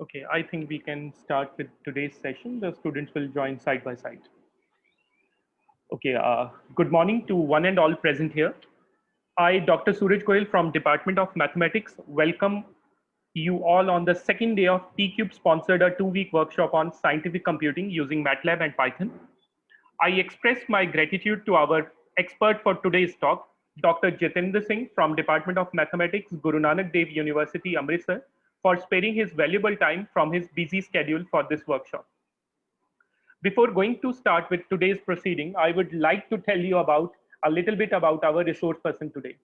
Okay, I think we can start with today's session. The students will join side by side. Okay, good morning to one and all present here. I, Dr. Suraj Goyal from Department of Mathematics, welcome you all on the second day of T-Cube sponsored a 2-week workshop on scientific computing using MATLAB and Python. I express my gratitude to our expert for today's talk, Dr. Jitendra Singh from Department of Mathematics, Guru Nanak Dev University, Amritsar, for sparing his valuable time from his busy schedule for this workshop. Before going to start with today's proceeding, I would like to tell you about a little bit about our resource person today.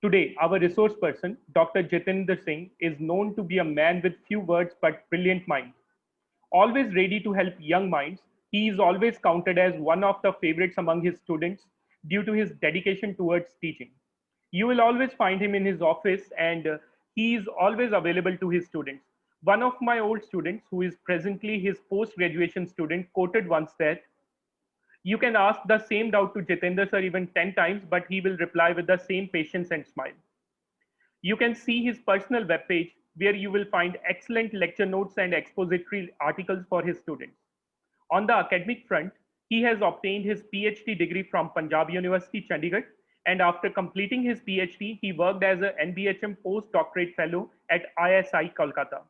Today, our resource person, Dr. Jitendra Singh, is known to be a man with few words but brilliant mind. Always ready to help young minds, he is always counted as one of the favorites among his students due to his dedication towards teaching. You will always find him in his office and he is always available to his students. One of my old students, who is presently his post graduation student, quoted once that you can ask the same doubt to Jitendra sir even 10 times, but he will reply with the same patience and smile. You can see his personal webpage where you will find excellent lecture notes and expository articles for his students. On the academic front, he has obtained his PhD degree from Punjab University, Chandigarh, and after completing his PhD, he worked as an NBHM postdoctorate fellow at ISI Kolkata.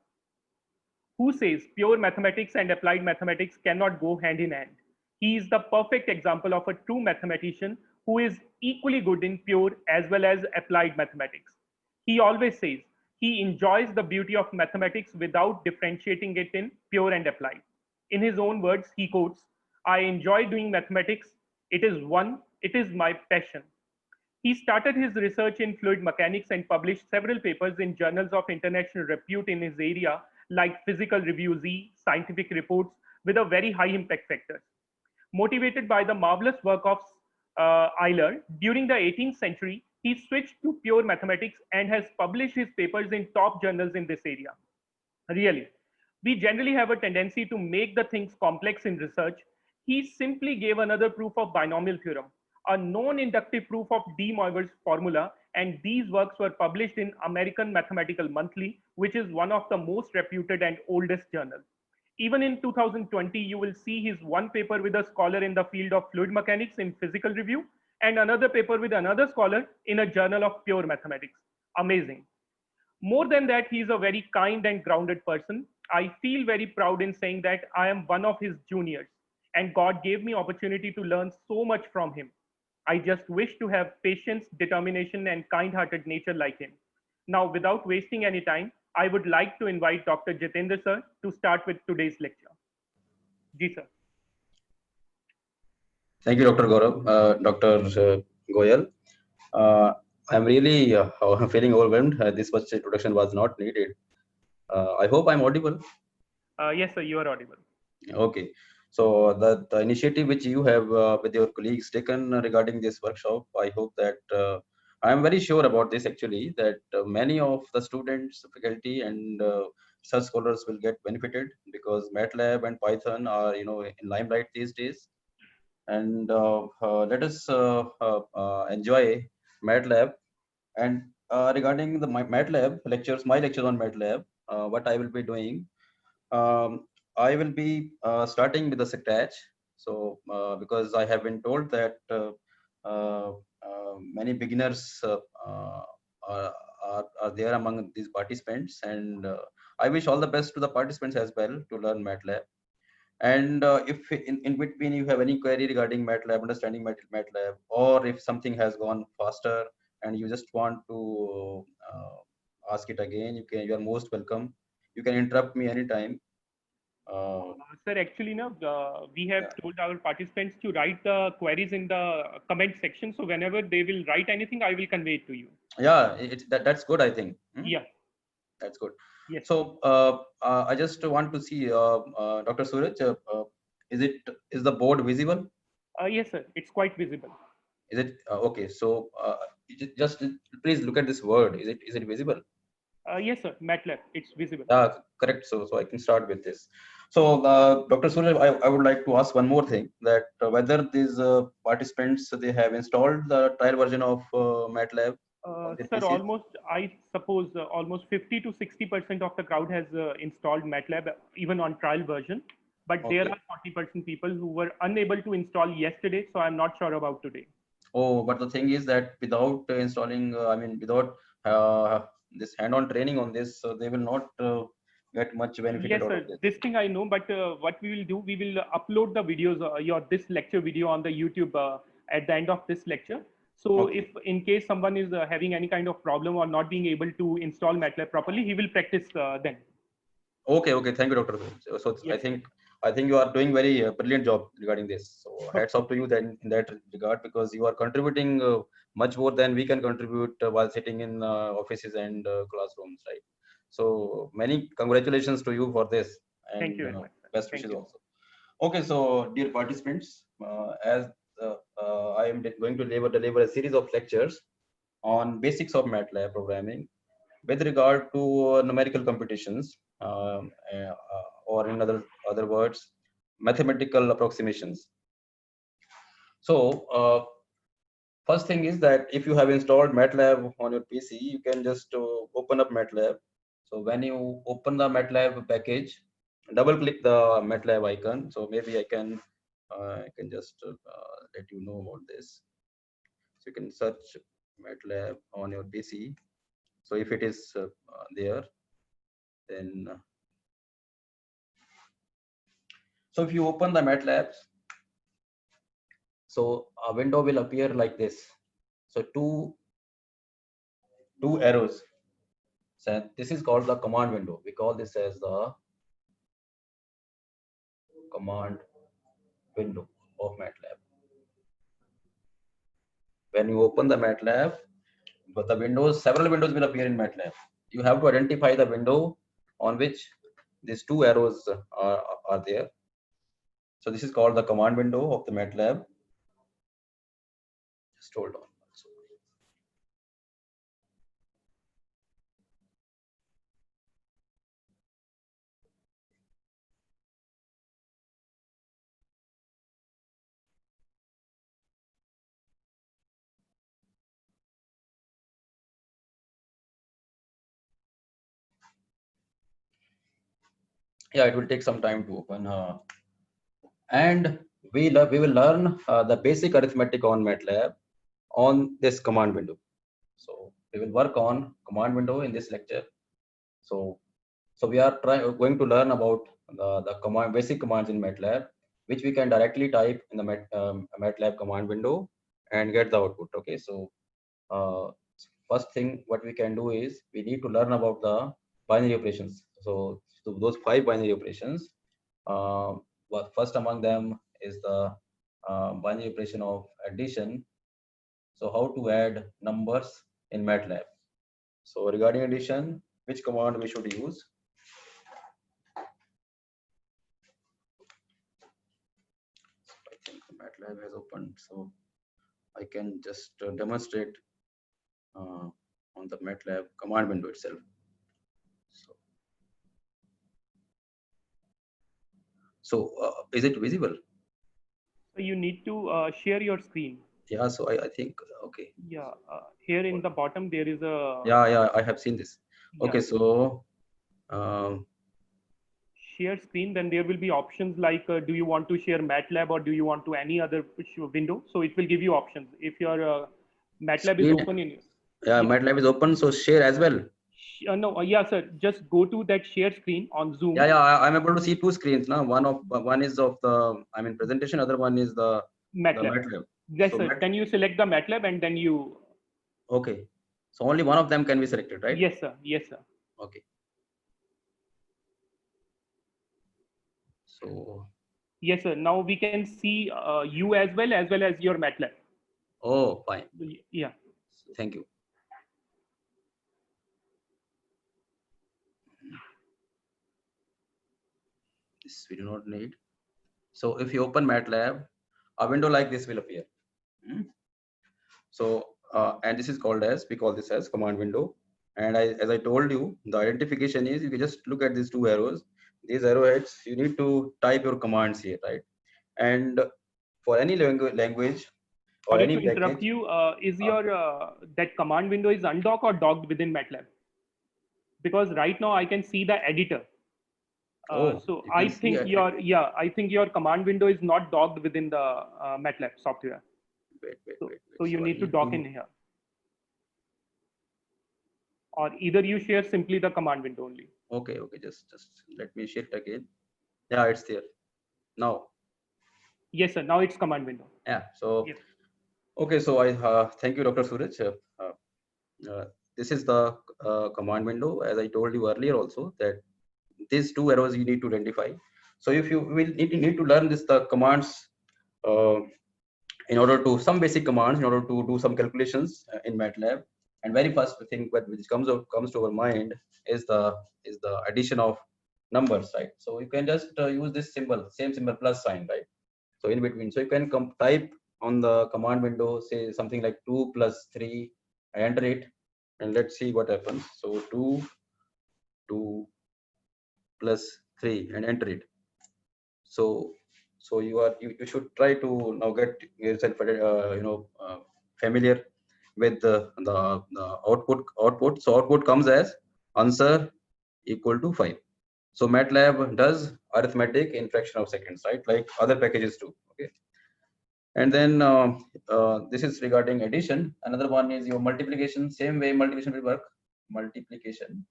Who says pure mathematics and applied mathematics cannot go hand in hand? He is the perfect example of a true mathematician who is equally good in pure as well as applied mathematics. He always says he enjoys the beauty of mathematics without differentiating it in pure and applied. In his own words, he quotes, I enjoy doing mathematics. It is my passion. He started his research in fluid mechanics and published several papers in journals of international repute in his area, like Physical Review Z, Scientific Reports, with a very high impact factor. Motivated by the marvelous work of Euler during the 18th century, he switched to pure mathematics and has published his papers in top journals in this area. Really, we generally have a tendency to make the things complex in research. He simply gave another proof of binomial theorem, a non-inductive proof of De Moivre's formula, and these works were published in American Mathematical Monthly, which is one of the most reputed and oldest journals. Even in 2020, you will see his one paper with a scholar in the field of fluid mechanics in Physical Review and another paper with another scholar in a journal of pure mathematics. Amazing. More than that, he is a very kind and grounded person. I feel very proud in saying that I am one of his juniors, and God gave me opportunity to learn so much from him. I just wish to have patience, determination, and kind-hearted nature like him. Now, without wasting any time, I would like to invite Dr. Jitendra sir to start with today's lecture. Ji sir. Thank you, Dr. Gaurav, Dr. Goyal. I'm really feeling overwhelmed. This much introduction was not needed. I hope I'm audible. Yes, sir, you are audible. Okay. So the initiative which you have with your colleagues taken regarding this workshop, I hope that I'm very sure about this actually, that many of the students, faculty, and such scholars will get benefited because MATLAB and Python are in limelight these days. And let us enjoy MATLAB. And regarding the MATLAB lectures, my lectures on MATLAB, what I will be doing, um, I will be starting with the scratch. So because I have been told that uh, many beginners are, are there among these participants, and I wish all the best to the participants as well to learn MATLAB. And if in between you have any query regarding MATLAB, understanding MATLAB, or if something has gone faster and you just want to ask it again, you are most welcome. You can interrupt me anytime. Uh, Sir, actually, now we have yeah, told our participants to write the queries in the comment section. So whenever they will write anything, I will convey it to you. yeah, that's good. I think. Yeah. That's good. Yes. So I just want to see Dr. Suraj. Is the board visible? Yes, sir. It's quite visible. Is it okay? So just please look at this word. Is it visible? Yes, sir. MATLAB. It's visible. Correct. So I can start with this. So Dr. Suraj, I would like to ask one more thing, that whether these participants, they have installed the trial version of MATLAB. their Sir, PCs? I suppose almost 50 to 60% of the crowd has installed MATLAB even on trial version, but there Okay. are 40% people who were unable to install yesterday, so I'm not sure about today. Oh, but the thing is that without installing, I mean, without uh, this hand-on training on this, so they will not get much benefited Yes, out of sir. this. This thing I know, but what we will do, we will upload the videos, your this lecture video on the YouTube at the end of this lecture. So if Okay. in case someone is having any kind of problem or not being able to install MATLAB properly, he will practice then. Okay. Okay. Thank you, Dr. So Yes, yes. I think you are doing very brilliant job regarding this. So hats Okay. off to you then in that regard, because you are contributing much more than we can contribute while sitting in offices and classrooms, right? So many congratulations to you for this, Thank and you very much, sir. best Thank wishes you. also. Okay, so dear participants, as I am going to deliver a series of lectures on basics of MATLAB programming with regard to numerical computations, or in other words, mathematical approximations. So first thing is that if you have installed MATLAB on your PC, you can just open up MATLAB. So when you open the MATLAB package, double click the MATLAB icon. So maybe I can just let you know about this. So you can search MATLAB on your PC. So if it is there, then so if you open the MATLAB, so a window will appear like this. So two arrows. So this is called the command window. We call this as the command window of MATLAB. When you open the MATLAB, but the windows, several windows will appear in MATLAB. You have to identify the window on which these two arrows are there. So this is called the command window of the MATLAB. Just hold on. Yeah, it will take some time to open. And we will learn the basic arithmetic on MATLAB on this command window. So we will work on command window in this lecture. So we are going to learn about the command basic commands in MATLAB, which we can directly type in the MATLAB command window and get the output. Okay, so uh, first thing what we can do is we need to learn about the binary operations. So those 5 binary operations. Well, first among them is the binary operation of addition. So how to add numbers in MATLAB. So regarding addition, which command we should use? I think MATLAB has opened, so I can just demonstrate on the MATLAB command window itself. So is it visible? So you need to share your screen. Yeah, so I think, okay. Yeah, here in the bottom there is a Yeah, I have seen this. yeah Okay, so um, share screen. Then there will be options like do you want to share MATLAB or do you want to any other window? So it will give you options. If your MATLAB is screen, open in yeah, yeah. MATLAB is open, so share as well. No, yeah, sir. Just go to that share screen on Zoom. Yeah, I'm able to see two screens now. One is of the, I mean, presentation. Other one is the MATLAB. MATLAB. Yes, So sir. Then you select the MATLAB and then you. okay. So only one of them can be selected, right? Yes, sir. Yes, sir. Okay. So Yes, sir. Now we can see you as well as your MATLAB. oh, fine. Yeah. Thank you. This we do not need. So if you open MATLAB, a window like this will appear. Hmm. So and this is called as, we call this as command window. And as I told you, the identification is, you can just look at these two arrows, these arrowheads. You need to type your commands here, right? And for any language, or Sorry any to interrupt package. you. Is Uh, your that command window is undocked or docked within MATLAB? Because right now I can see the editor. oh, So you I can see think it. I think your command window is not docked within the MATLAB software. So you So I need to need dock in to. here, or either you share simply the command window only. Okay, okay. Just let me shift again. Yeah, it's there now. Yes, sir. Now it's command window. Yeah. So Yes. okay. So I thank you, Dr. Suraj. Uh, this is the command window, as I told you earlier also, that these two arrows you need to identify. So if you will need to learn this the commands uh, in order to some basic commands in order to do some calculations in MATLAB. And very first thing which comes to our mind is the addition of numbers, right? So you can just use this symbol, same symbol plus sign, right? So in between, so you can type on the command window, say something like 2 plus 3, enter it, and let's see what happens. So 2 plus 3 and enter it. So you should try to now get yourself familiar with the output. So output comes as answer equal to 5. So MATLAB does arithmetic in fraction of seconds, right? Like other packages do. Okay. And then this is regarding addition. Another one is your multiplication. Same way multiplication will work. Multiplication.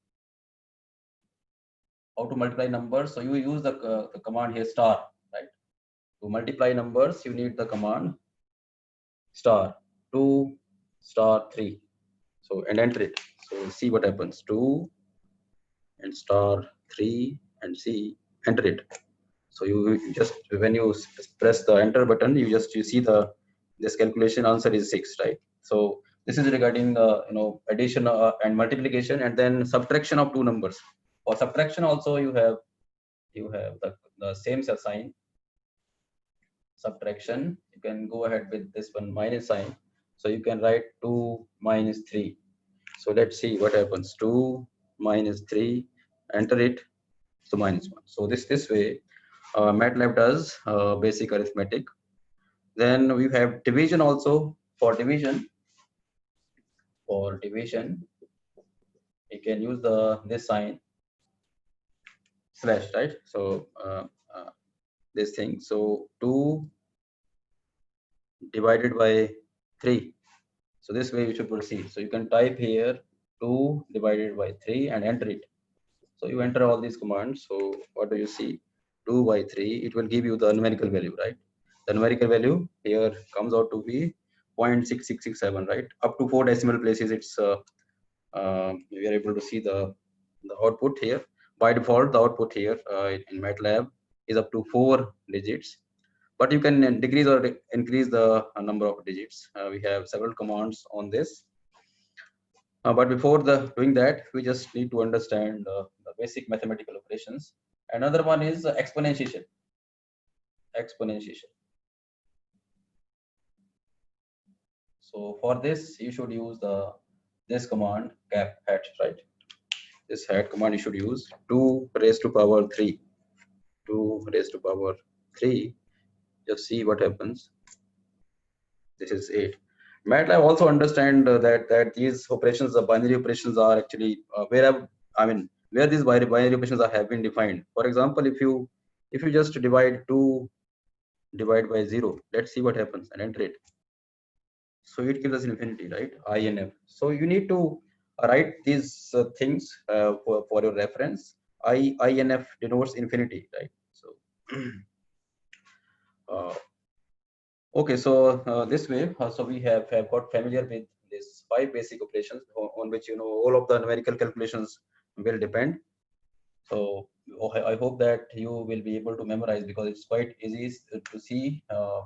How to multiply numbers? So you use the command here star, right? To multiply numbers, you need the command star 2 star 3. So and enter it. So see what happens. 2 and star 3 and see, enter it. So you just when you press the enter button, you see the this calculation answer is 6, right? So this is regarding addition and multiplication, and then subtraction of two numbers. For subtraction also you have the same sign. Subtraction, you can go ahead with this one minus sign. So you can write 2 minus 3. So let's see what happens. 2 minus 3, enter it. So minus 1. So this way MATLAB does basic arithmetic. Then we have division also. For division, you can use this sign slash, right? So this thing. So 2 divided by 3. So this way you should proceed. So you can type here 2 divided by 3 and enter it. So you enter all these commands. So what do you see? 2 by 3, it will give you the numerical value, right? The numerical value here comes out to be 0.6667, right? Up to 4 decimal places, it's we are able to see the output here. By default, the output here in MATLAB is up to 4 digits, but you can decrease or increase the number of digits. We have several commands on this. But before doing that, we just need to understand the basic mathematical operations. Another one is exponentiation. Exponentiation. So for this, you should use this command cap hat, right? This hat command you should use 2 raised to power 3. 2 raised to power 3. Just see what happens. This is 8. MATLAB also understand that these operations, the binary operations, are actually where these binary operations have been defined. For example, if you just divide 2 divide by 0, let's see what happens and enter it. So it gives us infinity, right? INF. So you need to write these things for your reference. INF denotes infinity, right? So uh, okay, so this way, so we have got familiar with these 5 basic operations on which all of the numerical calculations will depend. So I hope that you will be able to memorize, because it's quite easy to see.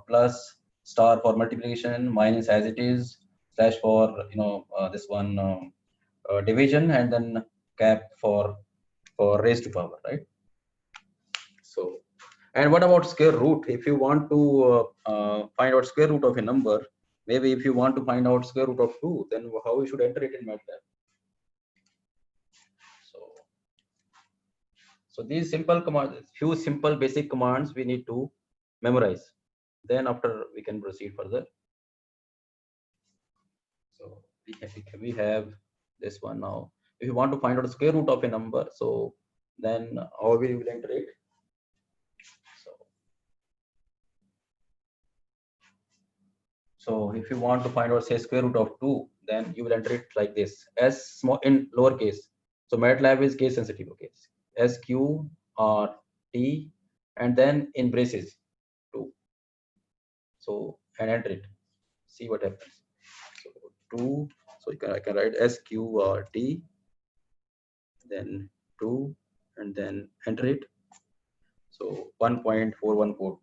Plus star for multiplication, minus as it is, slash for this one division, and then cap for raised to power, right? So, and what about square root? If you want to find out square root of a number, maybe if you want to find out square root of 2, then how you should enter it in MATLAB? So these simple commands, few simple basic commands we need to memorize. Then after we can proceed further. we have this one now. If you want to find out the square root of a number, so then how we will enter it? So if you want to find out say square root of 2, then you will enter it like this, as small in lowercase. So MATLAB is case sensitive, okay? SQRT and then in braces 2. So and enter it. See what happens. So 2. So I can write SQRT, then 2, and then enter it. So 1.4142.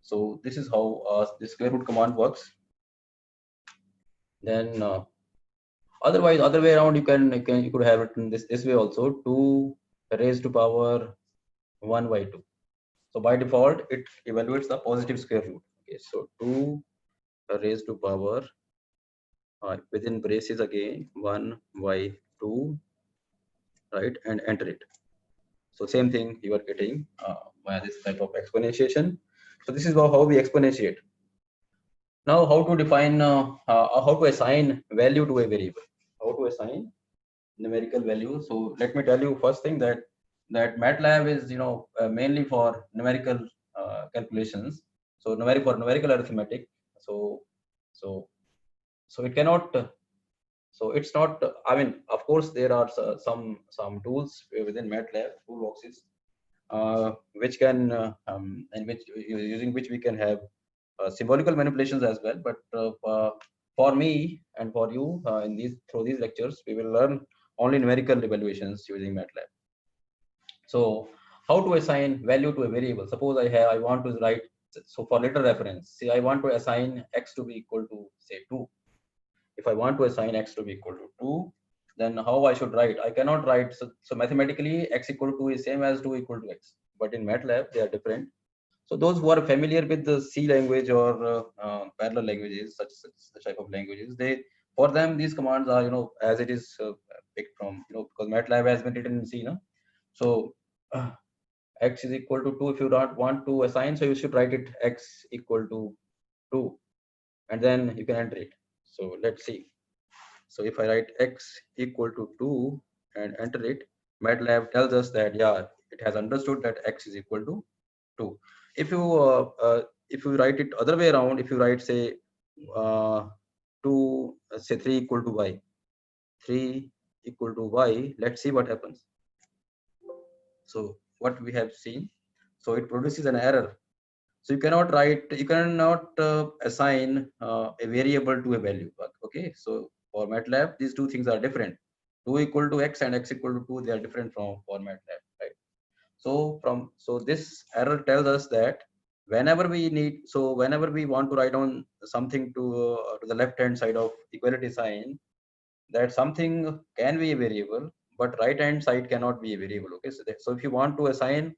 So this is how the square root command works. Then otherwise, other way around, you could have written this way also, 2 raised to power 1 by 2. So by default, it evaluates the positive square root. Okay, so 2 raised to power within braces again 1 by 2, right, and enter it. So same thing you are getting via this type of exponentiation. So this is how we exponentiate. Now, how to define, how to assign value to a variable? How to assign numerical value? So let me tell you first thing that MATLAB is mainly for numerical calculations. So for numerical arithmetic. So so so it cannot. So it's not. I mean, of course, there are some tools within MATLAB toolboxes which can and which using which we can have symbolical manipulations as well. But for me and for you in through these lectures, we will learn only numerical evaluations using MATLAB. So how to assign value to a variable? Suppose I want to write, so for later reference, say I want to assign x to be equal to say 2. If I want to assign x to be equal to 2, then how I should write? I cannot write, so mathematically x equal to 2 is same as 2 equal to x, but in MATLAB they are different. So those who are familiar with the C language or parallel languages, such type of languages, for them these commands are as it is picked from because MATLAB has been written in C, no? So x is equal to 2. If you don't want to assign, so you should write it x equal to 2, and then you can enter it. So let's see. So if I write x equal to 2 and enter it, MATLAB tells us that yeah, it has understood that x is equal to 2. If you write it other way around, if you write say 2 say 3 equal to y, 3 equal to y, let's see what happens. So what we have seen, so it produces an error. So you cannot assign a variable to a value. Okay, so for MATLAB these two things are different. 2 equal to x and x equal to 2, they are different from for MATLAB, right? So this error tells us that whenever we want to write down something to the left hand side of equality sign, that something can be a variable, but right hand side cannot be a variable. Okay, so if you want to assign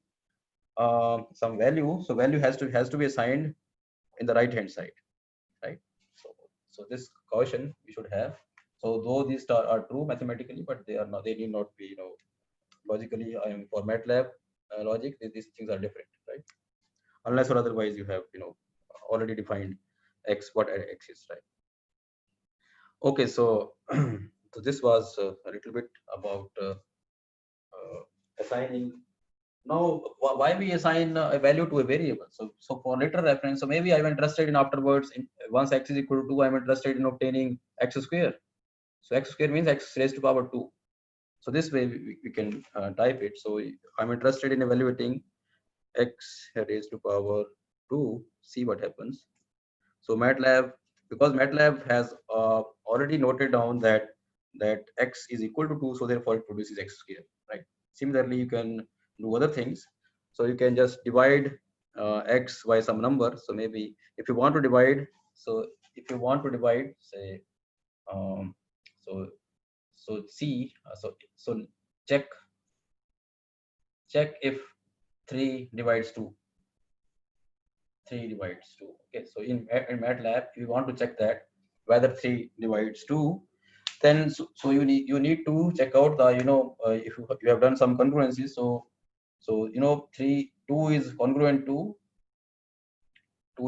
some value, so value has to be assigned in the right hand side, right? So this caution we should have. So though these are true mathematically, but they need not be logically. For MATLAB logic, these things are different, right? Unless or otherwise you have already defined what x is, right? Okay, so so this was a little bit about assigning. Now, why we assign a value to a variable? So for later reference, so maybe I'm interested in afterwards, once x is equal to 2, I'm interested in obtaining x square. So x square means x raised to power 2. So this way we can type it. So I'm interested in evaluating x raised to power 2, see what happens. So MATLAB, because MATLAB has already noted down that x is equal to 2, so therefore it produces x square, right? Similarly, you can do other things. So you can just divide x by some number. So maybe if you want to divide, say, um, so see, so check if 3 divides 2. 3 divides 2. Okay, so in MATLAB, if you want to check that whether 3 divides 2, then so you need to check out the if you have done some congruencies. So 2 is congruent to 2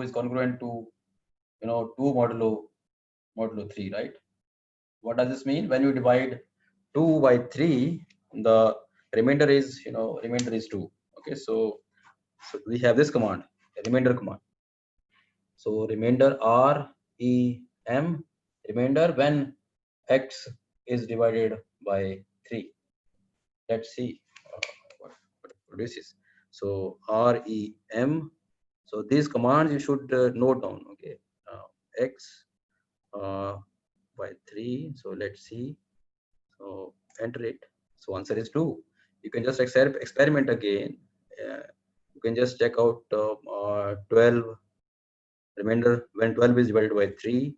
modulo 3, right? What does this mean? When you divide 2 by 3, the remainder is, remainder is 2. Okay, so we have this command, remainder command. So remainder REM, remainder when x is divided by 3. Let's see what it produces. So REM. So these commands you should note down. Okay, x by 3. So let's see. So enter it. So answer is 2. You can just experiment again. You can just check out 12 remainder when 12 is divided by 3.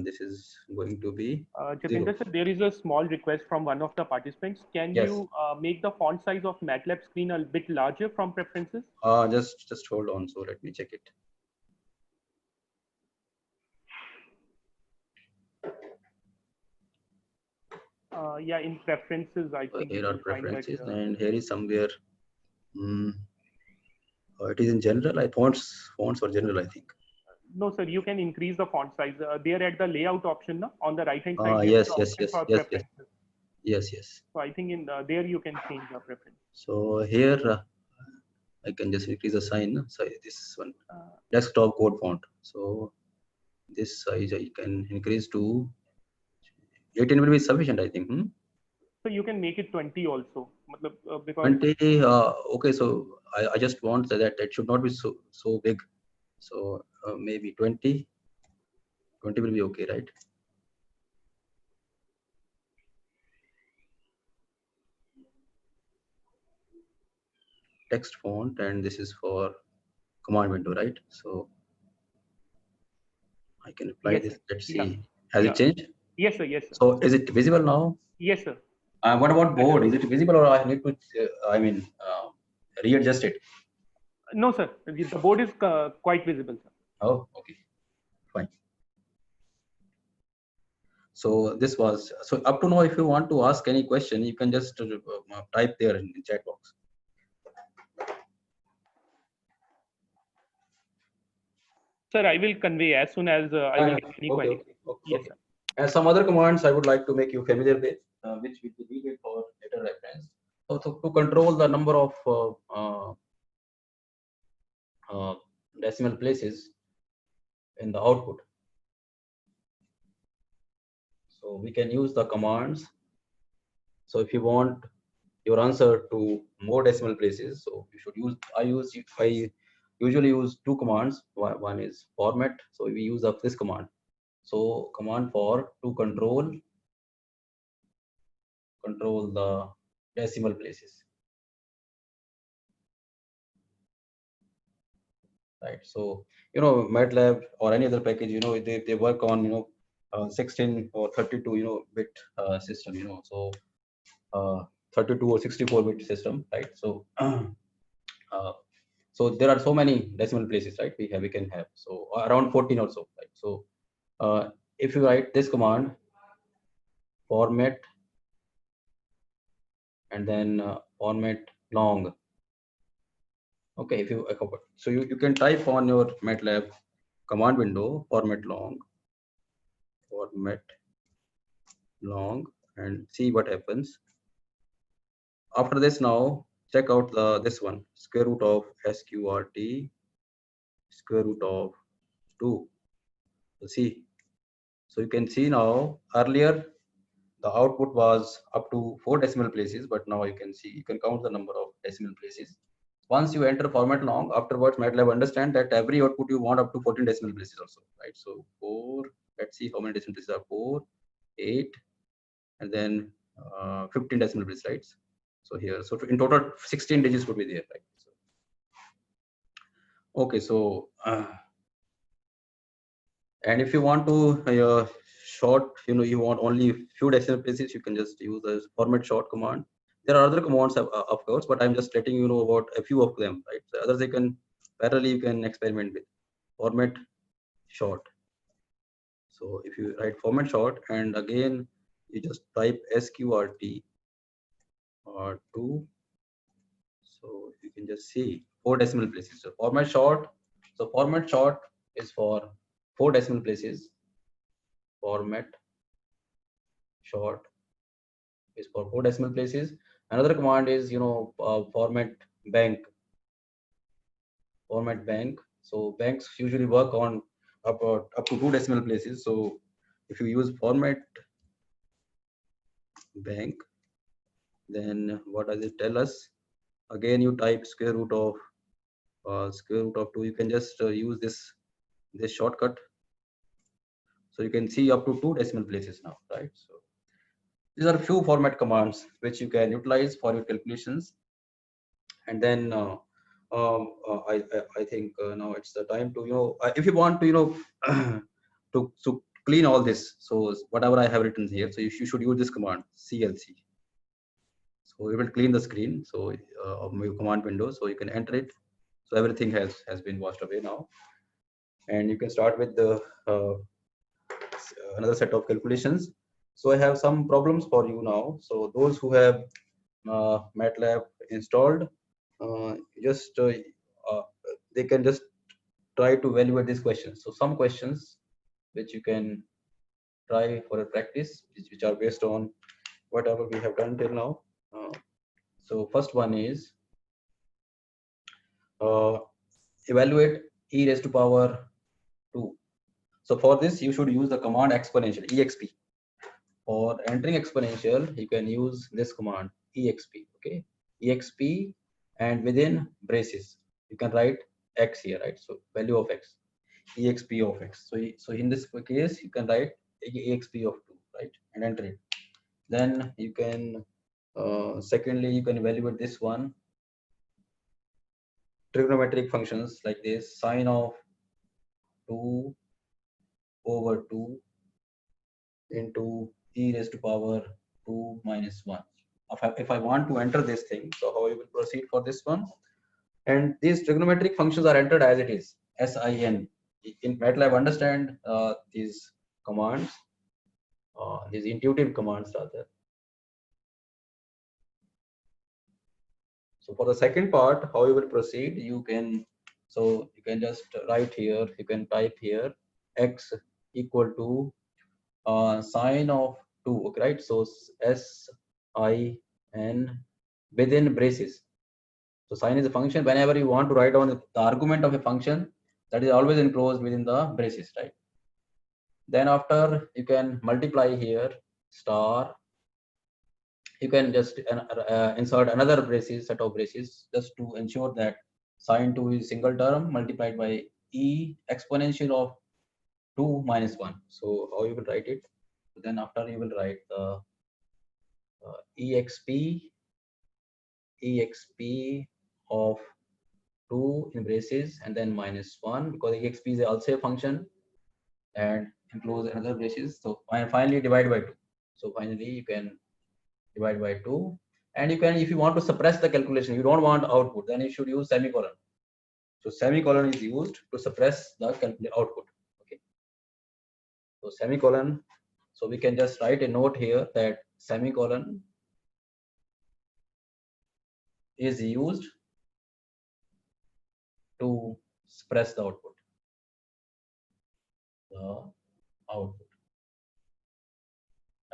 This is going to be 0. Jatinder sir, there is a small request from one of the participants. Can Yes. you make the font size of MATLAB screen a bit larger from preferences? Just hold on. So let me check it. Yeah, in preferences, I think Here you are will find that. preferences, and here is somewhere. It is in general. Fonts for general, I think. No, sir, you can increase the font size. There at the layout option, no? On the right hand side, there Yes, is an yes, option yes, for yes, yes, preferences. yes, yes. So I think in there you can change your preference. So here I can just increase the sign. So this one, desktop code font. So this size I can increase to 18 will be sufficient, I think. So you can make it 20 also, because 20. Okay, so I just want that it should not be so big. So maybe 20. 20 will be okay, right? Text font, and this is for command window, right? So I can apply yes, this. sir. Let's Yeah. see. Has it changed? Yes, sir. Yes, sir. So is it visible now? Yes, sir. What about board? Is it visible, or I need to, readjust it? No, sir. The board is quite visible, sir. Oh, okay, fine. So this was, so up to now, if you want to ask any question, you can just type there in the chat box. Sir, I will convey as soon as I will get any query. Yes, sir. And some other commands I would like to make you familiar with, which will be needed for later reference. So to control the number of decimal places in the output. So we can use the commands. So if you want your answer to more decimal places, so you should use, I usually use two commands. One is format. So we use of this command. So command for to control the decimal places. Right. So, MATLAB or any other package, they work on, 16 or 32, bit system, so 32 or 64-bit system, right? So, so there are so many decimal places, right? We can have, so around 14 or so, right? So if you write this command, format, and then format long. Okay, if you so you can type on your MATLAB command window format long, and see what happens. After this, now check out this one, square root of sqrt square root of 2. See, so you can see now earlier the output was up to 4 decimal places, but now you can see, you can count the number of decimal places. Once you enter format long, afterwards MATLAB understand that every output you want up to 14 decimal places also, right? So 4, let's see how many decimal places are 4, 8, and then 15 decimal places, right? So here, so in total 16 digits would be there, right? So, okay, so and if you want to short, you want only few decimal places, you can just use the format short command. There are other commands, of course, but I'm just letting you know about a few of them, right? The others you can experiment with format short. So if you write format short, and again you just type sqrt or 2, so you can just see 4 decimal places. So format short is for 4 decimal places. Format short is for 4 decimal places. Another command is, format bank. So banks usually work on up to 2 decimal places. So if you use format bank, then what does it tell us? Again, you type square root of 2. You can just use this shortcut, so you can see up to 2 decimal places now, right? So these are few format commands which you can utilize for your calculations. And then I think now it's the time to, if you want to, to clean all this. So whatever I have written here, so you should use this command CLC. So it will clean the screen, so of your command window, so you can enter it. So everything has been washed away now, and you can start with the another set of calculations. So I have some problems for you now. So those who have MATLAB installed, just they can just try to evaluate these questions. So some questions which you can try for a practice, which are based on whatever we have done till now. So first one is evaluate e raised to power 2. So for this, you should use the command exponential, exp. For entering exponential, you can use this command exp. Okay, exp, and within braces, you can write x here, right? So value of x, exp of x. So in this case, you can write exp of 2, right, and enter it. Then you can secondly, you can evaluate this one, trigonometric functions like this, sine of 2 over 2 into e raised to power 2 minus 1. If I want to enter this thing, so how you will proceed for this one? And these trigonometric functions are entered as it is, sin. In MATLAB, understand these commands, these intuitive commands rather. So for the second part, how you will proceed, you can just write here, you can type here x equal to sine of 2, okay, right? So sin within braces. So sine is a function. Whenever you want to write down the argument of a function, that is always enclosed within the braces, right? Then after, you can multiply here star. You can just insert another braces, set of braces, just to ensure that sine 2 is single term multiplied by e exponential of 2 minus 1. So how you will write it? Then after, you will write the exp of 2 in braces and then minus 1, because exp is also a function, and enclose another braces. So finally divide by 2. So finally you can divide by 2, and you can, if you want to suppress the calculation, you don't want output, then you should use semicolon. So semicolon is used to suppress the output. Okay, so semicolon. So we can just write a note here that semicolon is used to suppress the output.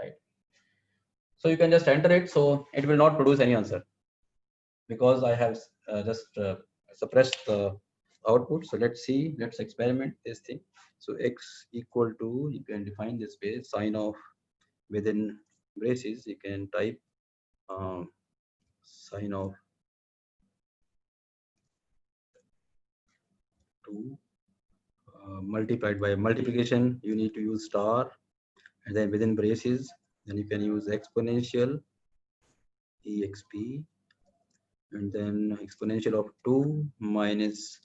Right. So you can just enter it. So it will not produce any answer because I have just suppressed the output. So let's see, let's experiment this thing. So x equal to, you can define this way, sine of within braces, you can type sine of 2 multiplied by multiplication, you need to use star, and then within braces, then you can use exponential exp, and then exponential of 2 minus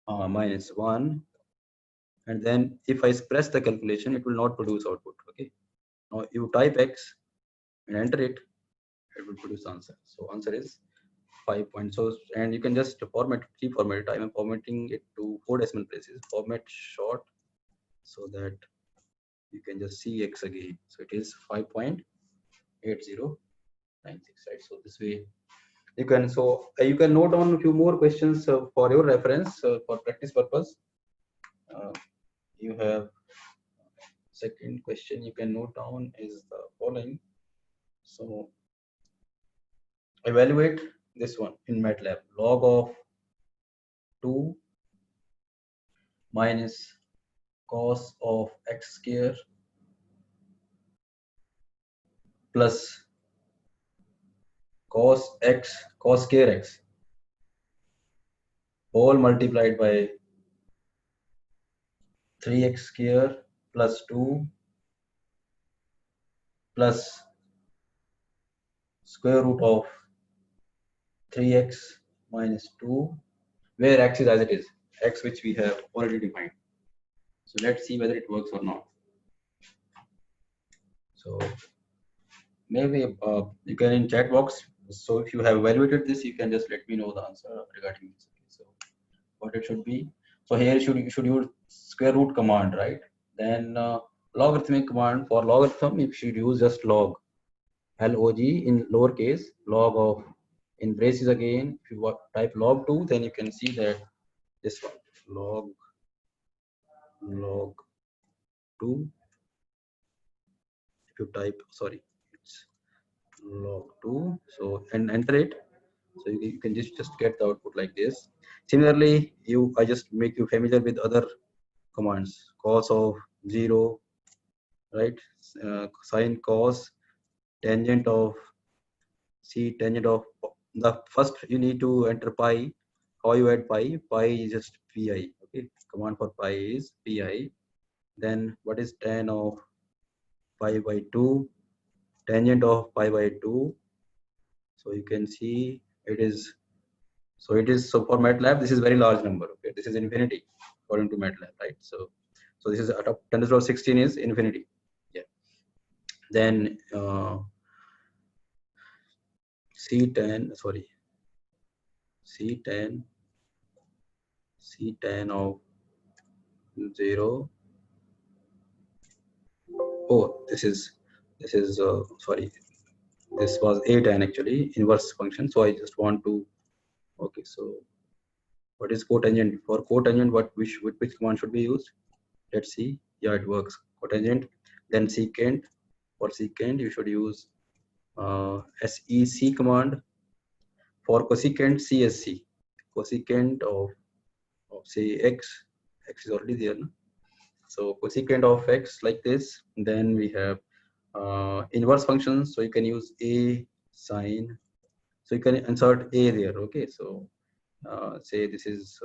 1, and then if I press the calculation, it will not produce output. Okay, now you type x and enter it, it will produce answer. So answer is 5 points. So, and you can just format it. I am formatting it to 4 decimal places, format short, so that you can just see x again. So it is 5.8096, right? So this way you can, so you can note down a few more questions for your reference for practice purpose. You have second question you can note down is the following. So evaluate this one in MATLAB. Log of 2 minus cos of x square plus cos square x all multiplied by 3x square plus 2 plus square root of 3x minus 2, where x is as it is, x which we have already defined. So let's see whether it works or not. So maybe you can in chat box. So if you have evaluated this, you can just let me know the answer regarding this. So what it should be. So here you should use square root command, right? Then logarithmic command. For logarithm, you should use just log, log in lowercase, log of in braces again. If you type log 2, then you can see that this one log 2. If you type, sorry, it's log 2. So and enter it. So you can just get the output like this. Similarly, I just make you familiar with other commands. Cos of 0, right? Sine cos, tangent of tangent of the first you need to enter pi. How you add pi? Pi is just pi. Okay, command for pi is pi. Then what is tan of pi by 2? Tangent of pi by 2. So you can see it is. So for MATLAB, this is very large number. Okay, this is infinity according to MATLAB, right? So this is 10 to the power 16 is infinity. Yeah. Then C10, sorry, C10 of 0. Oh, this is sorry, this was A10 actually, inverse function. So I just want to, okay, so what is cotangent? For cotangent, which command should be used? Let's see. Yeah, it works. Cotangent. Then secant. For secant, you should use SEC command. For cosecant, CSC. Cosecant of say x is already there. No? So cosecant of x like this. Then we have inverse functions. So you can use A sine. So you can insert A there. Okay. So say this is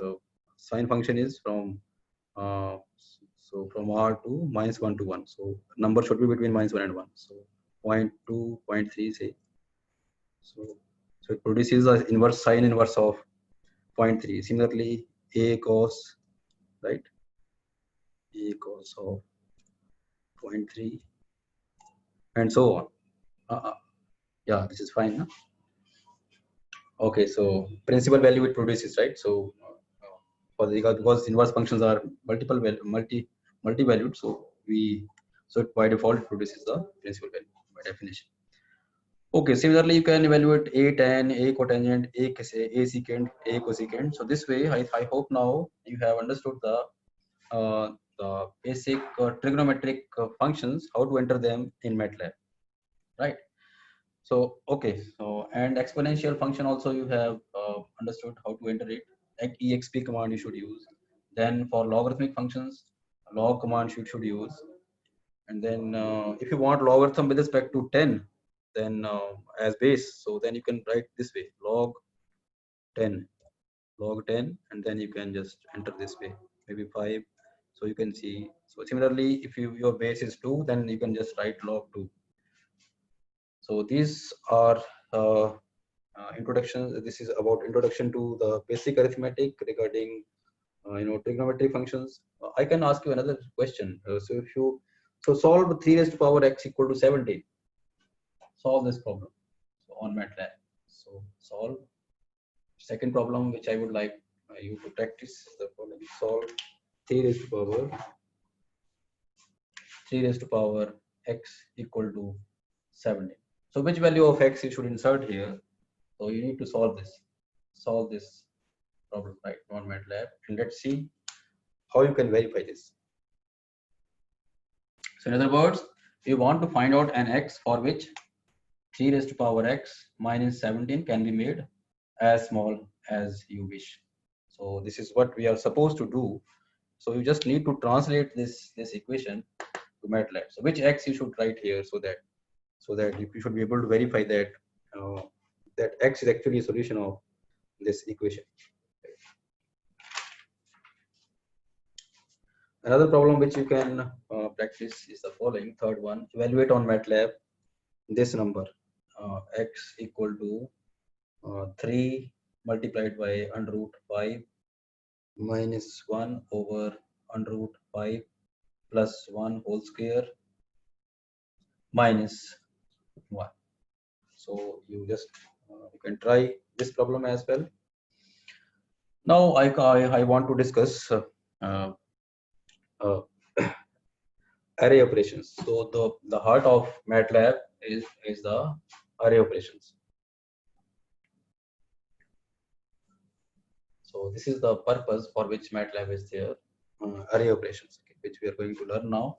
sine function is from so from R to -1 to 1. So number should be between -1 and 1. So 0.2, 0.3 say. So it produces the inverse sine inverse of 0.3. Similarly, A cos, right? A cos of 0.3 and so on. Yeah, this is fine. No? Okay, so principal value it produces, right? So for the because inverse functions are multi-valued, so it by default it produces the principal value by definition. Okay, similarly you can evaluate A tan, A cotangent, A secant, A cosecant. So this way, I hope now you have understood the basic trigonometric functions, how to enter them in MATLAB, right? So okay, so and exponential function also you have understood how to enter it. Like exp command you should use. Then for logarithmic functions, log command you should use. And then if you want logarithm with respect to 10, then as base, so then you can write this way: log 10, and then you can just enter this way, maybe 5. So you can see. So similarly, if your base is 2, then you can just write log 2. So these are introduction. This is about introduction to the basic arithmetic regarding trigonometry functions. I can ask you another question. So if you solve 3 raised to power x equal to 17, solve this problem on MATLAB. So solve. Second problem which I would like you to practice the following: solve 3 raised to power x equal to 17. So which value of x you should insert here? So you need to solve this problem, right, on MATLAB, and let's see how you can verify this. So in other words, you want to find out an x for which 3 raised to power x minus 17 can be made as small as you wish. So this is what we are supposed to do. So you just need to translate this equation to MATLAB. So which x you should write here so that you should be able to verify that that x is actually a solution of this equation. Another problem which you can practice is the following. Third one, evaluate on MATLAB this number x equal to 3 multiplied by under root 5 minus 1 over under root 5 plus 1 whole square minus 1. So you just you can try this problem as well. Now I want to discuss uh, uh, array operations. So the heart of MATLAB is the array operations. So this is the purpose for which MATLAB is there, array operations, okay, which we are going to learn now.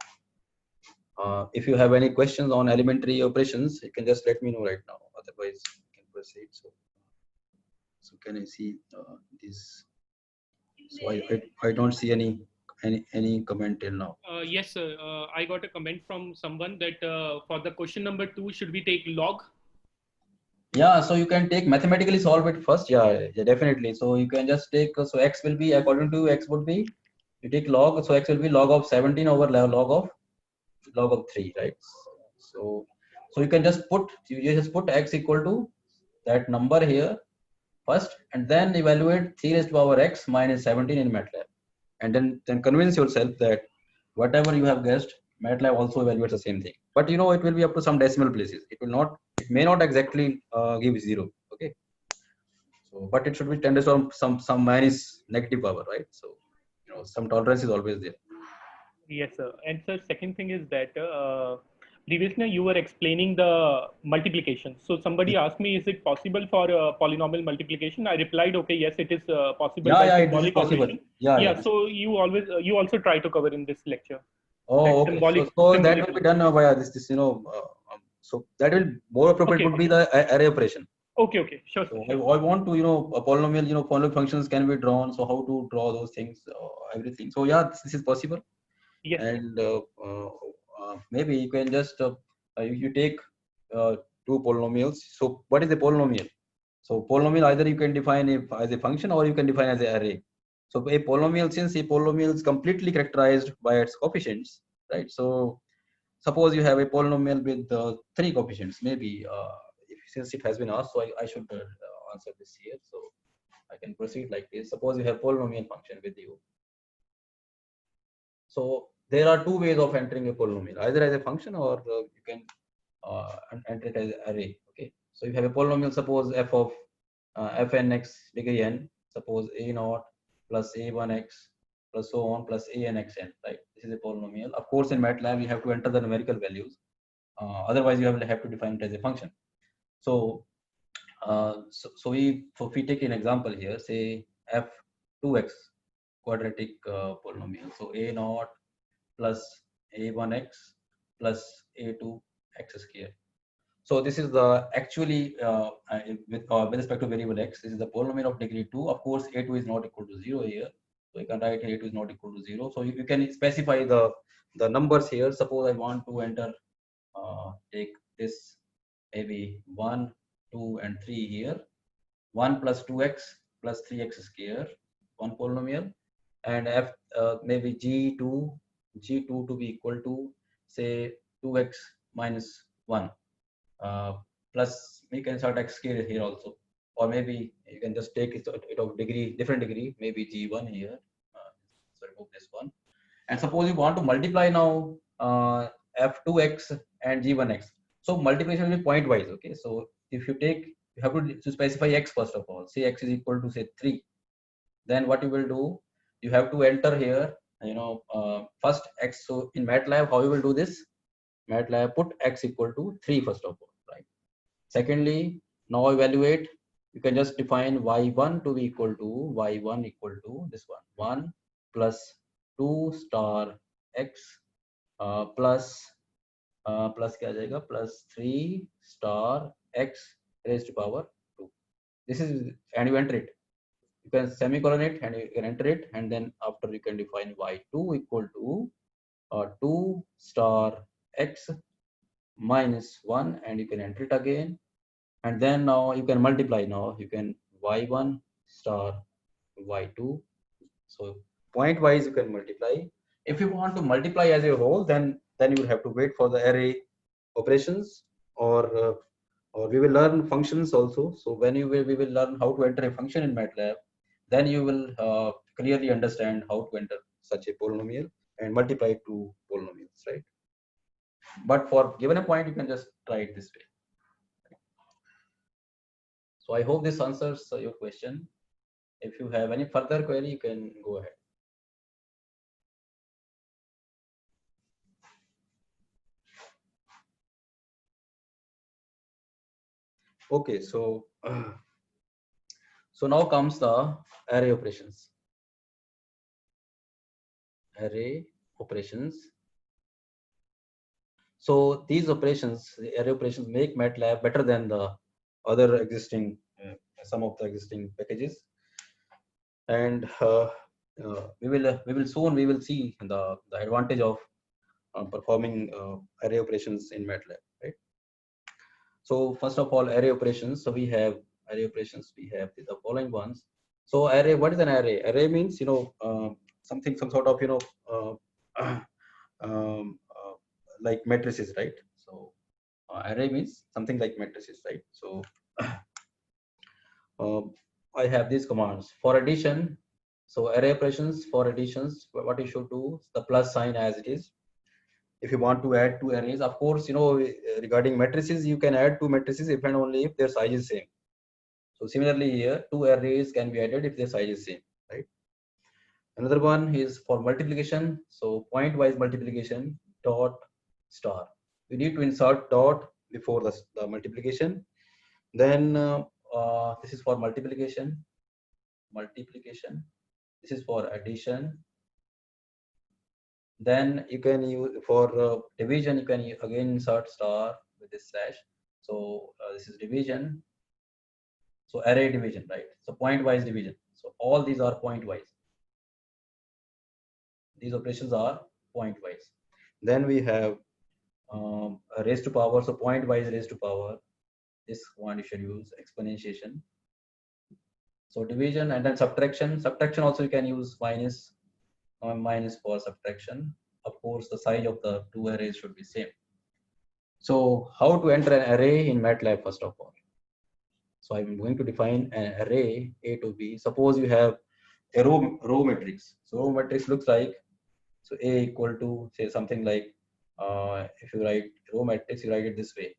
If you have any questions on elementary operations, you can just let me know right now. Otherwise, you can proceed. So can I see this? So I don't see any comment till now. Yes, sir. I got a comment from someone that for the question number 2, should we take log? Yeah, so you can take mathematically solve it first. Yeah, definitely. So you can just take, so x will be, according to x would be, you take log, so x will be log of 17 over log of 3, right? So you can just put, you just put x equal to that number here first, and then evaluate 3 raised to power x minus 17 in MATLAB, and then convince yourself that whatever you have guessed, MATLAB also evaluates the same thing. But you know, it will be up to some decimal places. It will not, it may not exactly give 0. Okay. So, but it should be 10 to some minus negative power, right? So, you know, some tolerance is always there. Yes, sir. And sir, second thing is that previously you were explaining the multiplication. So somebody asked me, is it possible for polynomial multiplication? I replied, okay, yes, it is possible Yeah, by yeah, it is symbolic possible. operation. Yeah, yeah. Yeah. So you always you also try to cover in this lecture. Oh, That okay. So that symbolic. will be done via this, you know. So that will more appropriate Okay. would be the array operation. Okay. Okay. Sure. So Sure. I want to, you know, a polynomial, you know, polynomial functions can be drawn. So how to draw those things, everything. So yeah, this is possible. Yes. And maybe you can just you take two polynomials. So what is a polynomial? So polynomial, either you can define it as a function or you can define as an array. So a polynomial, since a polynomial is completely characterized by its coefficients, right? So suppose you have a polynomial with 3 coefficients, maybe since it has been asked, so I should answer this here. So I can proceed like this. Suppose you have polynomial function with you. So there are two ways of entering a polynomial, either as a function or you can enter it as an array. Okay. So you have a polynomial, suppose f of fnx degree n, suppose a naught plus a1x plus so on plus anxn, right? This is a polynomial. Of course, in MATLAB, you have to enter the numerical values. Otherwise, you have to define it as a function. So, so if we take an example here, say f2x quadratic polynomial. So a naught plus a1x plus a2x square. So this is the actually with respect to variable x, this is the polynomial of degree 2. Of course, a2 is not equal to 0 here. So you can write a2 is not equal to 0. So you can specify the numbers here. Suppose I want to enter, take this maybe 1, 2, and 3 here. 1 plus 2x plus 3x square, one polynomial, and f maybe g2 to be equal to say 2x minus 1 plus we can insert x square here also, or maybe you can just take it of different degree, maybe g1 here. So remove this one, and suppose you want to multiply now f2x and g1x. So multiplication will be point wise. Okay, so if you take, you have to specify x first of all. Say x is equal to say 3. Then what you will do, you have to enter here, you know, first x. So in MATLAB, how you will do this? MATLAB put x equal to 3 first of all, right? Secondly, now evaluate. You can just define y1 to be equal to y1 equal to this one, 1 plus 2 star x plus क्या आ जाएगा, +3 star x raised to power 2. This is, and you enter it. You can semicolon it and you can enter it, and then after you can define y2 equal to 2 star x minus 1, and you can enter it again, and then now you can multiply. Now you can y1 star y2. So point wise you can multiply. If you want to multiply as a whole, then you will have to wait for the array operations, or we will learn functions also. So when we will learn how to enter a function in MATLAB, then you will clearly understand how to enter such a polynomial and multiply it to polynomials, right? But for given a point, you can just try it this way. So I hope this answers your question. If you have any further query, you can go ahead. Okay, so so now comes the array operations. Array operations. So these operations, the array operations, make MATLAB better than the other existing, some of the existing packages. And we will soon we will see the advantage of performing array operations in MATLAB, right? So first of all, array operations. So we have array operations. We have the following ones. So array, what is an array? Array means, something, some sort of, like matrices, right? So array means something like matrices, right? So I have these commands for addition. So array operations for additions, what you should do, the plus sign as it is. If you want to add two arrays, of course, regarding matrices, you can add two matrices if and only if their size is same. So similarly here, two arrays can be added if their size is same, right? Another one is for multiplication. So point-wise multiplication, dot star. We need to insert dot before the multiplication. Then this is for multiplication. This is for addition. Then you can use for division. You can again insert star with this slash. So this is division. So array division, right? So point-wise division. So all these are point-wise. These operations are point-wise. Then we have a raised to power. So point-wise raised to power. This one you should use exponentiation. So division and then subtraction. Subtraction also you can use minus for subtraction. Of course, the size of the two arrays should be same. So how to enter an array in MATLAB first of all? So I'm going to define an array A to B. Suppose you have a row matrix. So row matrix looks like, so A equal to, say, something like, if you write row matrix, you write it this way,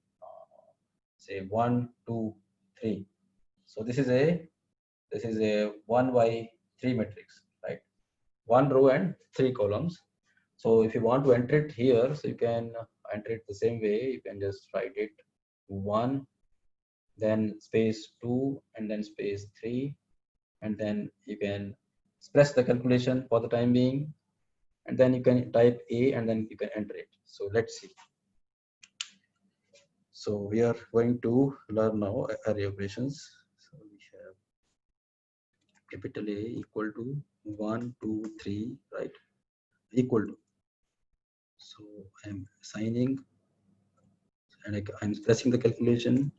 say 1, 2, 3. So this is a 1 by 3 matrix, right? One row and 3 columns. So if you want to enter it here, so you can enter it the same way. You can just write it 1, then space 2, and then space 3, and then you can press the calculation for the time being, and then you can type A, and then you can enter it. So let's see. So we are going to learn now array operations. So we have capital A equal to 1, 2, 3, right? Equal to. So I'm assigning, and I'm pressing the calculation.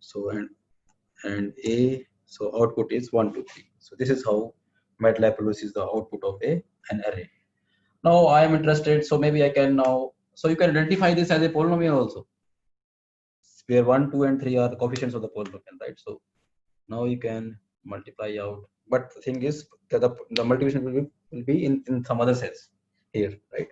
So and A, so output is 1, 2, 3. So this is how MATLAB produces the output of an array. Now I am interested, so maybe I can now, so you can identify this as a polynomial also, where 1, 2, and 3 are the coefficients of the polynomial, right? So now you can multiply out, but the thing is that the multiplication will be in some other cells here, right?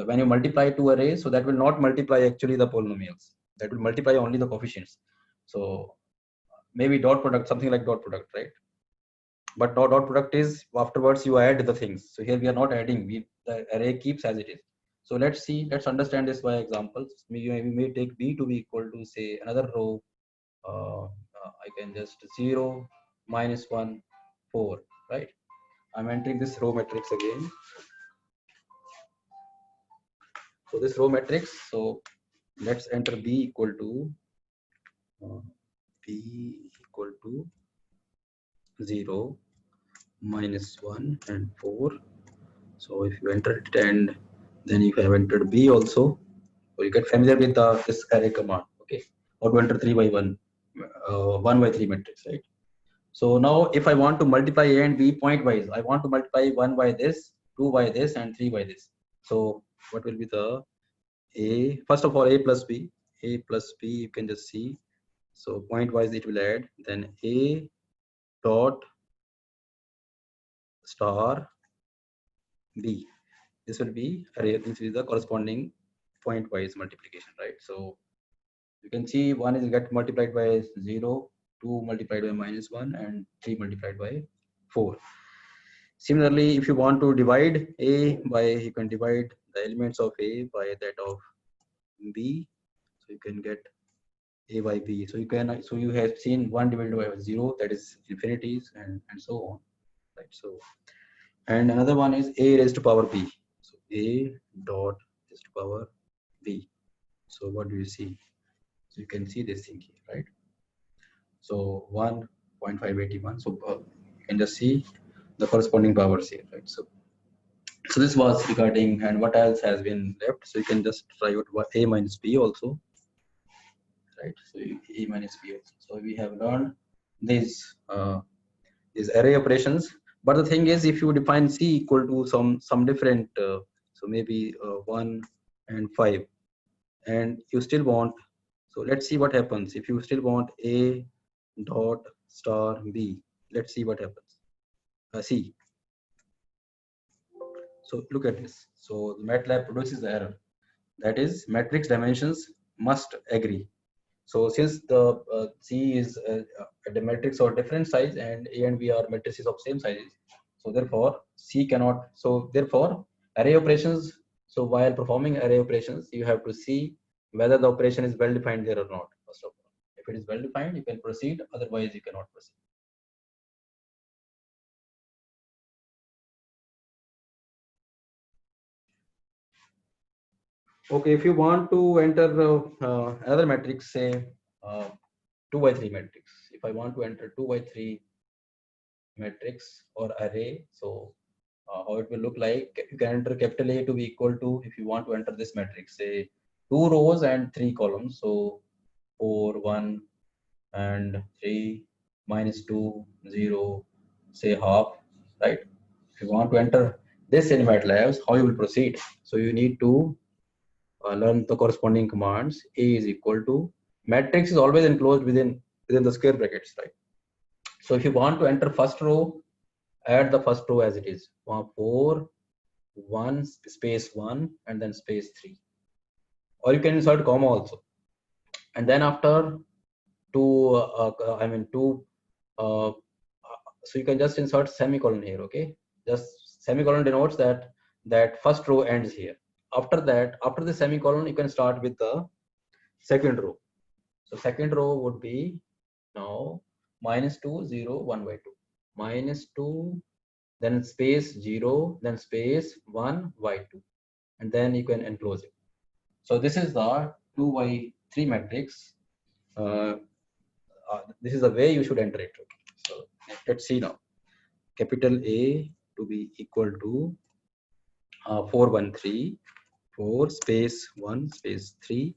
When you multiply two arrays, so that will not multiply actually the polynomials, that will multiply only the coefficients. So maybe dot product, something like dot product, right? But dot product is afterwards you add the things. So here we are not adding, the array keeps as it is. So let's understand this by examples. We may take B to be equal to, say, another row. I can just 0, -1, 4, right? I'm entering this row matrix again. So this row matrix, so let's enter B equal to 0, -1 and 4. So if you enter it and then you have entered B also, so you get familiar with this array command, okay, or to enter 3 by 1, 1 by 3 matrix, right? So now if I want to multiply A and B point wise, I want to multiply 1 by this, 2 by this, and 3 by this. So what will be the A? First of all, A plus B, you can just see. So point wise it will add, then A dot star B. This will be array, this is the corresponding point wise multiplication, right? So you can see one is get multiplied by 0, 2 multiplied by -1, and 3 multiplied by 4. Similarly, if you want to divide A by, you can divide the elements of A by that of B. So you can get A by B. So you can, so you have seen 1 divided by 0, that is infinities, and so on, right? So, and another one is A raised to power B. So A dot raised to power B. So what do you see? So you can see this thing here, right? So 1.581. So you can just see the corresponding powers here, right? So this was regarding, and what else has been left. So you can just try out what A minus B also, right? So A minus B also. So we have learned these array operations. But the thing is, if you define C equal to some different, so maybe 1 and 5, and you still want, so let's see what happens if you still want A dot star B. Let's see what happens. C. So look at this. So MATLAB produces the error. That is, matrix dimensions must agree. So since the C is the matrix of different size and A and B are matrices of same sizes, so therefore C cannot. So therefore array operations. So while performing array operations, you have to see whether the operation is well defined there or not. First of all, if it is well defined, you can proceed. Otherwise, you cannot proceed. Okay, if you want to enter another matrix, say 2 by 3 matrix. If I want to enter 2 by 3 matrix or array, so how it will look like, you can enter capital A to be equal to, if you want to enter this matrix, say 2 rows and 3 columns. So 4, 1, and 3, -2, 0, say half, right? If you want to enter this in MATLAB, how you will proceed? So you need to learn the corresponding commands. A is equal to, matrix is always enclosed within the square brackets, right? So if you want to enter first row, add the first row as it is, 4, 1 space 1 and then space 3, or you can insert comma also, and then after two so you can just insert semicolon here. Okay, just semicolon denotes that first row ends here. After that, after the semicolon, you can start with the second row. So second row would be now -2, 0, 1 by 2, -2, then space 0, then space 1 by 2, and then you can enclose it. So this is the 2 by 3 matrix. This is the way you should enter it. Okay. So let's see now. Capital A to be equal to 413, 4 space 1 space 3.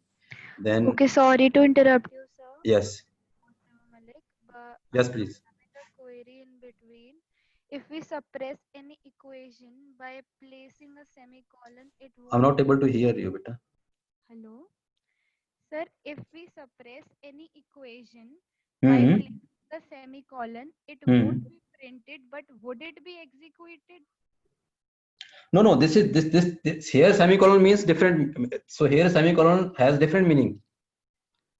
Then okay, sorry to interrupt you, sir. Yes. Malik, but Yes, please. a query in between. If we suppress any equation by placing a semicolon, it won't. I'm not able to hear you, beta. Hello, sir. If we suppress any equation by placing a semicolon, it won't be printed, but would it be executed? No. This here semicolon means different. So here semicolon has different meaning.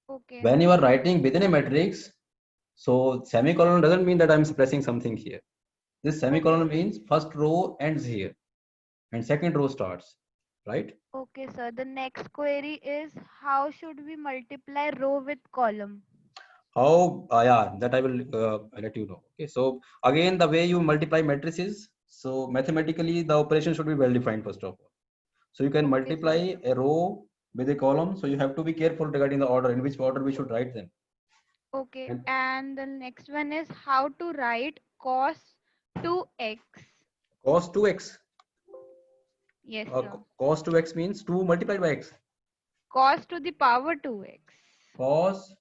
Okay. When you are writing within a matrix, so semicolon doesn't mean that I'm suppressing something here. This semicolon means first row ends here and second row starts, right? Okay, sir. The next query is, how should we multiply row with column? How? Yeah, that I will let you know. Okay. So again, the way you multiply matrices. So mathematically, the operation should be well defined first of all. So you can Okay, multiply a row with a column. So you have to be careful regarding the order, in which order we should write them. Okay, And and the next one is how to write cos 2x. cos 2x. Yes, sir. Cos 2x means 2 multiplied by x. Cos to the power 2x. Cos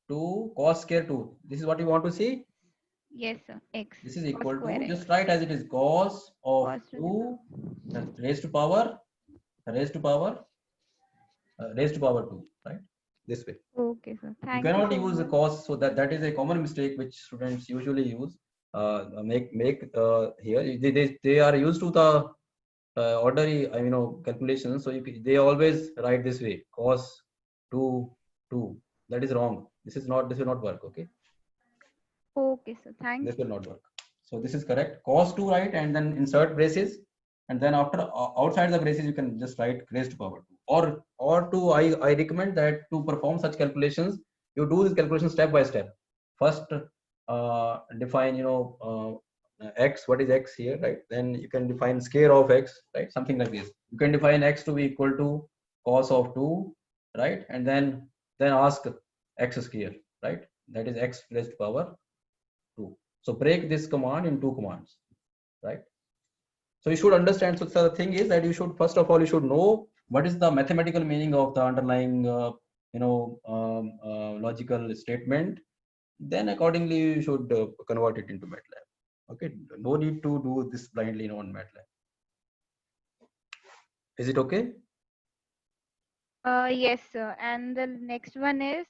2, cos square 2. This is what you want to see. Yes, sir. X. This is Cos equal square to, x. just write as it is, cos of Cos to the 2 power. raised to power, raised to power, raised to power 2, right? This way. Okay, sir. You Thank you cannot so use the much. cos, so that is a common mistake which students usually use. Make here they are used to the ordinary calculations. So they always write this way, cos 2 2. That is wrong. This will not work. Okay, Okay, sir. Thank this will you. not work. So this is correct. Cos 2, right, and then insert braces, and then after outside the braces you can just write raised to power 2. Or to I recommend that to perform such calculations, you do this calculation step by step. First, define x. What is x here, right? Then you can define square of x, right? Something like this. You can define x to be equal to cos of 2, right? And then ask x square, right? That is x raised to power 2. So break this command in two commands, right? So you should understand. So the thing is that you should, first of all, you should know what is the mathematical meaning of the underlying, logical statement. Then accordingly, you should convert it into MATLAB. Okay, no need to do this blindly on MATLAB. Is it okay? Yes, sir. And the next one is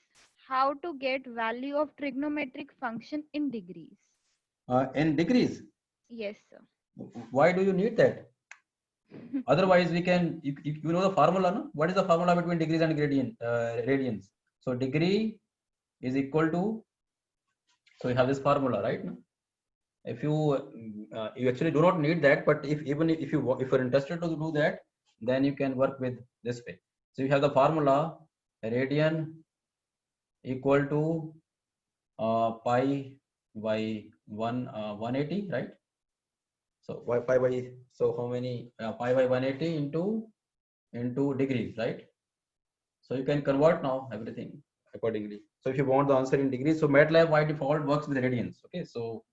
how to get value of trigonometric function in degrees. In degrees. Yes, sir. Why do you need that? Otherwise, we can, you know the formula, no? What is the formula between degrees and radians? So degree is equal to, so you have this formula, right? No? If you actually do not need that, but if you're interested to do that, then you can work with this way. So you have the formula radian equal to pi by 180, right? So pi by, so how many pi by 180 into degrees, right? So you can convert now everything accordingly. So if you want the answer in degrees, so MATLAB by default works with radians. Okay, so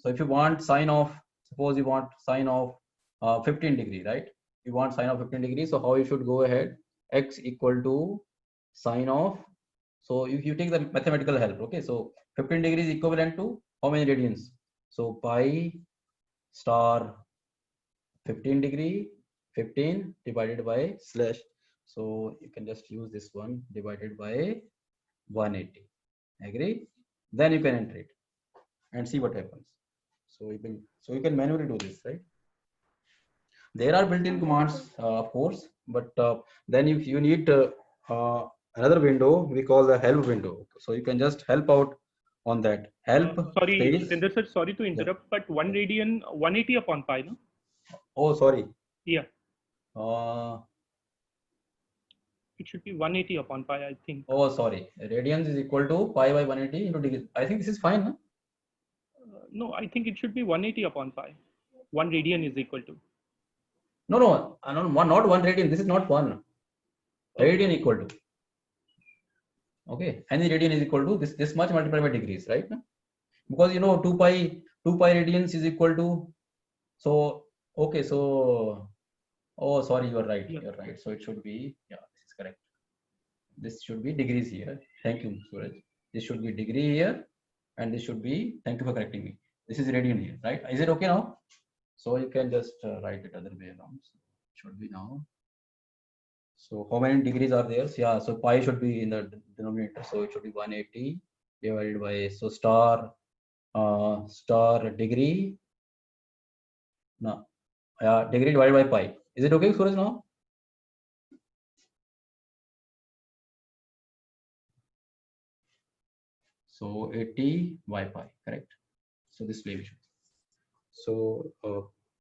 if you want sine of, suppose you want sine of 15 degree, right? You want sine of 15 degrees. So how you should go ahead? X equal to sine of. So if you take the mathematical help, okay. So 15 degrees equivalent to how many radians? So pi star 15 degree 15 divided by slash. So you can just use this one divided by 180. Agree? Then you can enter it and see what happens. So you can manually do this, right? There are built-in commands, of course, but then if you need another window, we call the help window. So you can just help out on that. Help Sorry, space. Jitendra sir, sorry to interrupt, but 1 radian, 180 upon pi, no? Oh, sorry. Yeah, Uh, it should be 180 upon pi, I think. oh, sorry. Radians is equal to pi by 180 into degree. I think this is fine, no? No, I think it should be 180 upon pi. 1 radian is equal to. No, not one radian. This is not one. Radian equal to. Okay, any radian is equal to this much multiplied by degrees, right? Because 2 pi radians is equal to, so okay, so oh sorry, you're right. So it should be, yeah, this is correct. This should be degrees here. Thank you, Suraj. This should be degree here, and this should be, thank you for correcting me. This is radian here, right? Is it okay now? So you can just write it other way around. So it should be now. So how many degrees are there? So, yeah, so pi should be in the denominator. So it should be 180 divided by, so star degree. No, degree divided by pi. Is it okay, Suraj, now? So 80 by pi, correct? So this way we should. So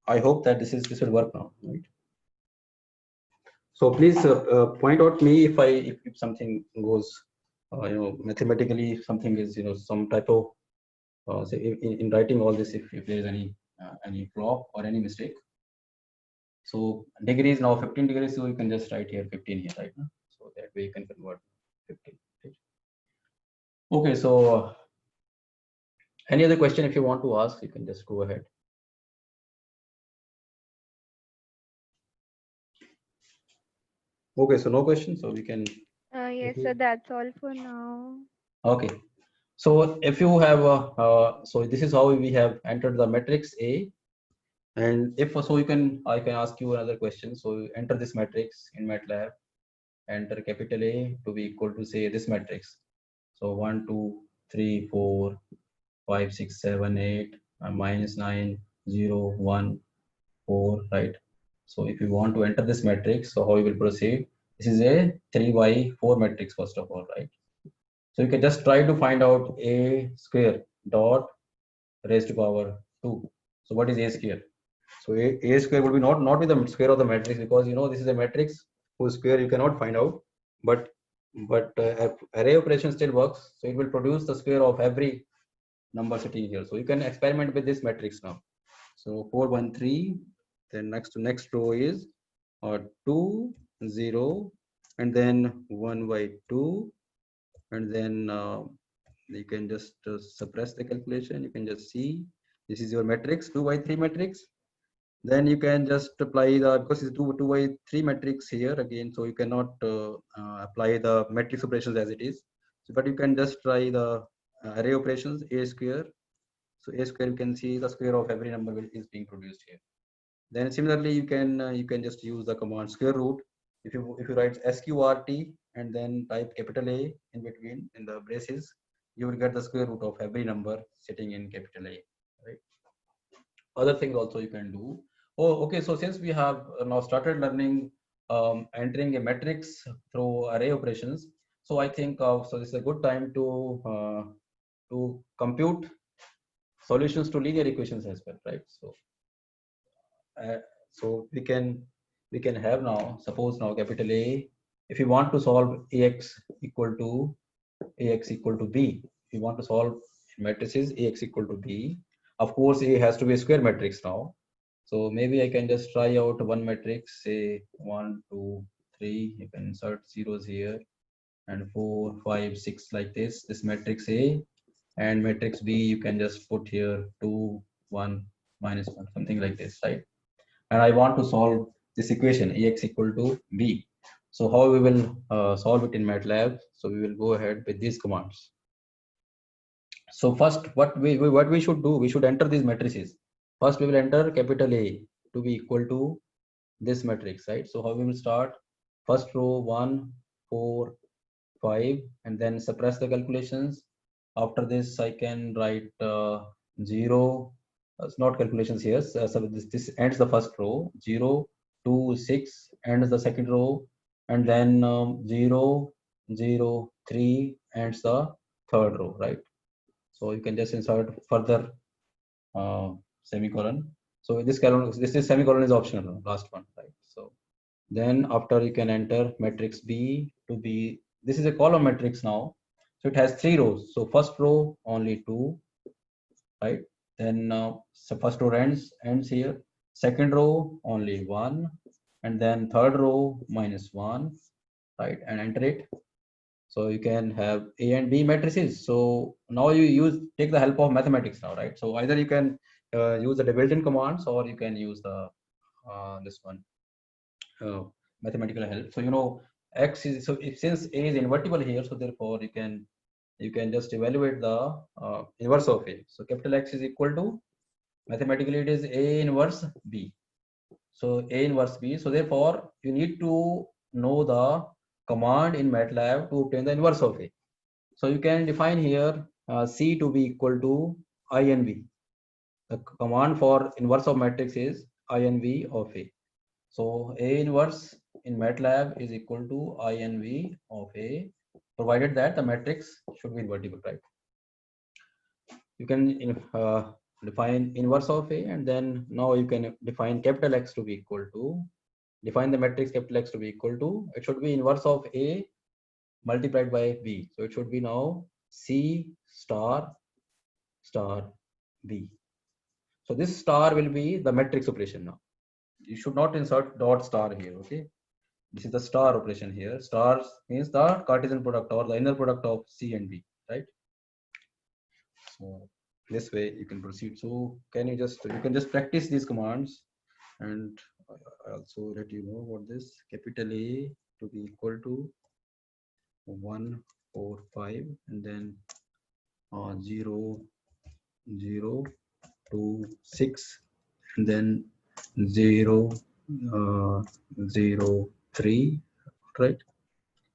I hope that this will work now, right? So please point out me if something goes, mathematically something is, some type of, say in writing all this, if there is any flaw or any mistake. So degree is now 15 degrees, so you can just write here 15 here, right? So that way you can convert 15. Right? Okay, so any other question if you want to ask, you can just go ahead. Okay, so no questions, so we can. Yes, sir, that's all for now. Okay, so if you have, so this is how we have entered the matrix A, and if so, I can ask you another question. So you enter this matrix in MATLAB, enter capital A to be equal to say this matrix. So 1, 2, 3, 4, 5, 6, 7, 8, minus 9, 0, 1, 4, right? So if you want to enter this matrix, so how you will proceed? This is a 3 by 4 matrix first of all, right? So you can just try to find out a square dot raised to power 2. So what is a square? So a square would be not be the square of the matrix, because you know this is a matrix whose square you cannot find out, but array operation still works. So it will produce the square of every number sitting here. So you can experiment with this matrix now. So 4, 1, 3. Then next row is 2, 0, and then 1 by 2, and then you can just suppress the calculation. You can just see this is your matrix 2 by 3 matrix. Then you can just apply the, because it's 2 by 3 matrix here again, so you cannot apply the matrix operations as it is. So, but you can just try the array operations, a square. So a square, you can see the square of every number is being produced here. Then similarly you can just use the command square root. If you write sqrt and then type capital A in between in the braces, you will get the square root of every number sitting in capital A, right? Other things also you can do. Oh, okay. So since we have now started learning entering a matrix through array operations, so I think so this is a good time to compute solutions to linear equations as well, right? So we can have now, suppose now capital A, if you want to solve ax equal to b, if you want to solve matrices ax equal to b, of course A has to be a square matrix now. So maybe I can just try out one matrix, say 1, 2, 3. You can insert zeros here, and 4, 5, 6 like this matrix A, and matrix B you can just put here 2, 1, minus 1, something like this, right? And I want to solve this equation ax equal to b. So how we will solve it in MATLAB? So we will go ahead with these commands. So first, what we should do, we should enter these matrices. First, we will enter capital A to be equal to this matrix, right? So how we will start? First row 1, 4, 5, and then suppress the calculations. After this, I can write 0. It's not calculations here. So this ends the first row. 0, 2, 6 ends the second row, and then 0, 0, 3 ends the third row, right? So you can just insert further semicolon. So this is semicolon is optional, last one, right? So then after you can enter matrix B to be, this is a column matrix now. So it has 3 rows. So first row only 2, right? Then so first row ends here. Second row only 1, and then third row minus 1, right? And enter it. So you can have A and B matrices. So now you take the help of mathematics now, right? So either you can use the built-in commands, or you can use the this one mathematical help. So you know x is, so since A is invertible here, so therefore you can just evaluate the inverse of A. So capital X is equal to, mathematically it is A inverse B. So A inverse B. So therefore you need to know the command in MATLAB to obtain the inverse of A. So you can define here C to be equal to INV. The command for inverse of matrix is INV of A. So A inverse in MATLAB is equal to INV of A, provided that the matrix should be invertible, right? You can define inverse of A, and then now you can define capital X to be equal to, define the matrix capital X to be equal to, it should be inverse of A multiplied by B. So it should be now C star star B. So this star will be the matrix operation now. you should not insert dot star here. Okay, this is the star operation here. Stars means the Cartesian product or the inner product of C and B, right? So this way you can proceed. So you can just practice these commands, and I also let you know what this capital A to be equal to 1 4 5 and then 0 0 2 6 and then 0 0 3, right?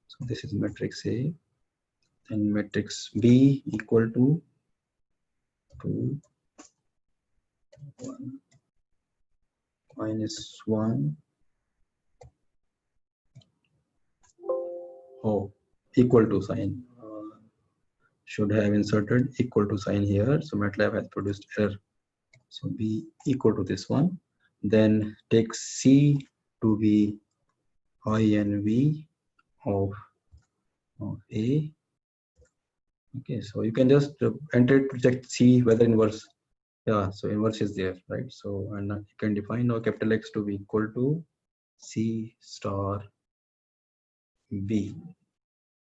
So this is matrix A, and matrix B equal to 2 1 minus 1 equal to sign. Should have inserted equal to sign here. So MATLAB has produced error. So B equal to this one. Then take C to be INV of A. Okay, so you can just enter it to check C whether inverse. Yeah, so inverse is there, right? So and you can define now capital X to be equal to C star B.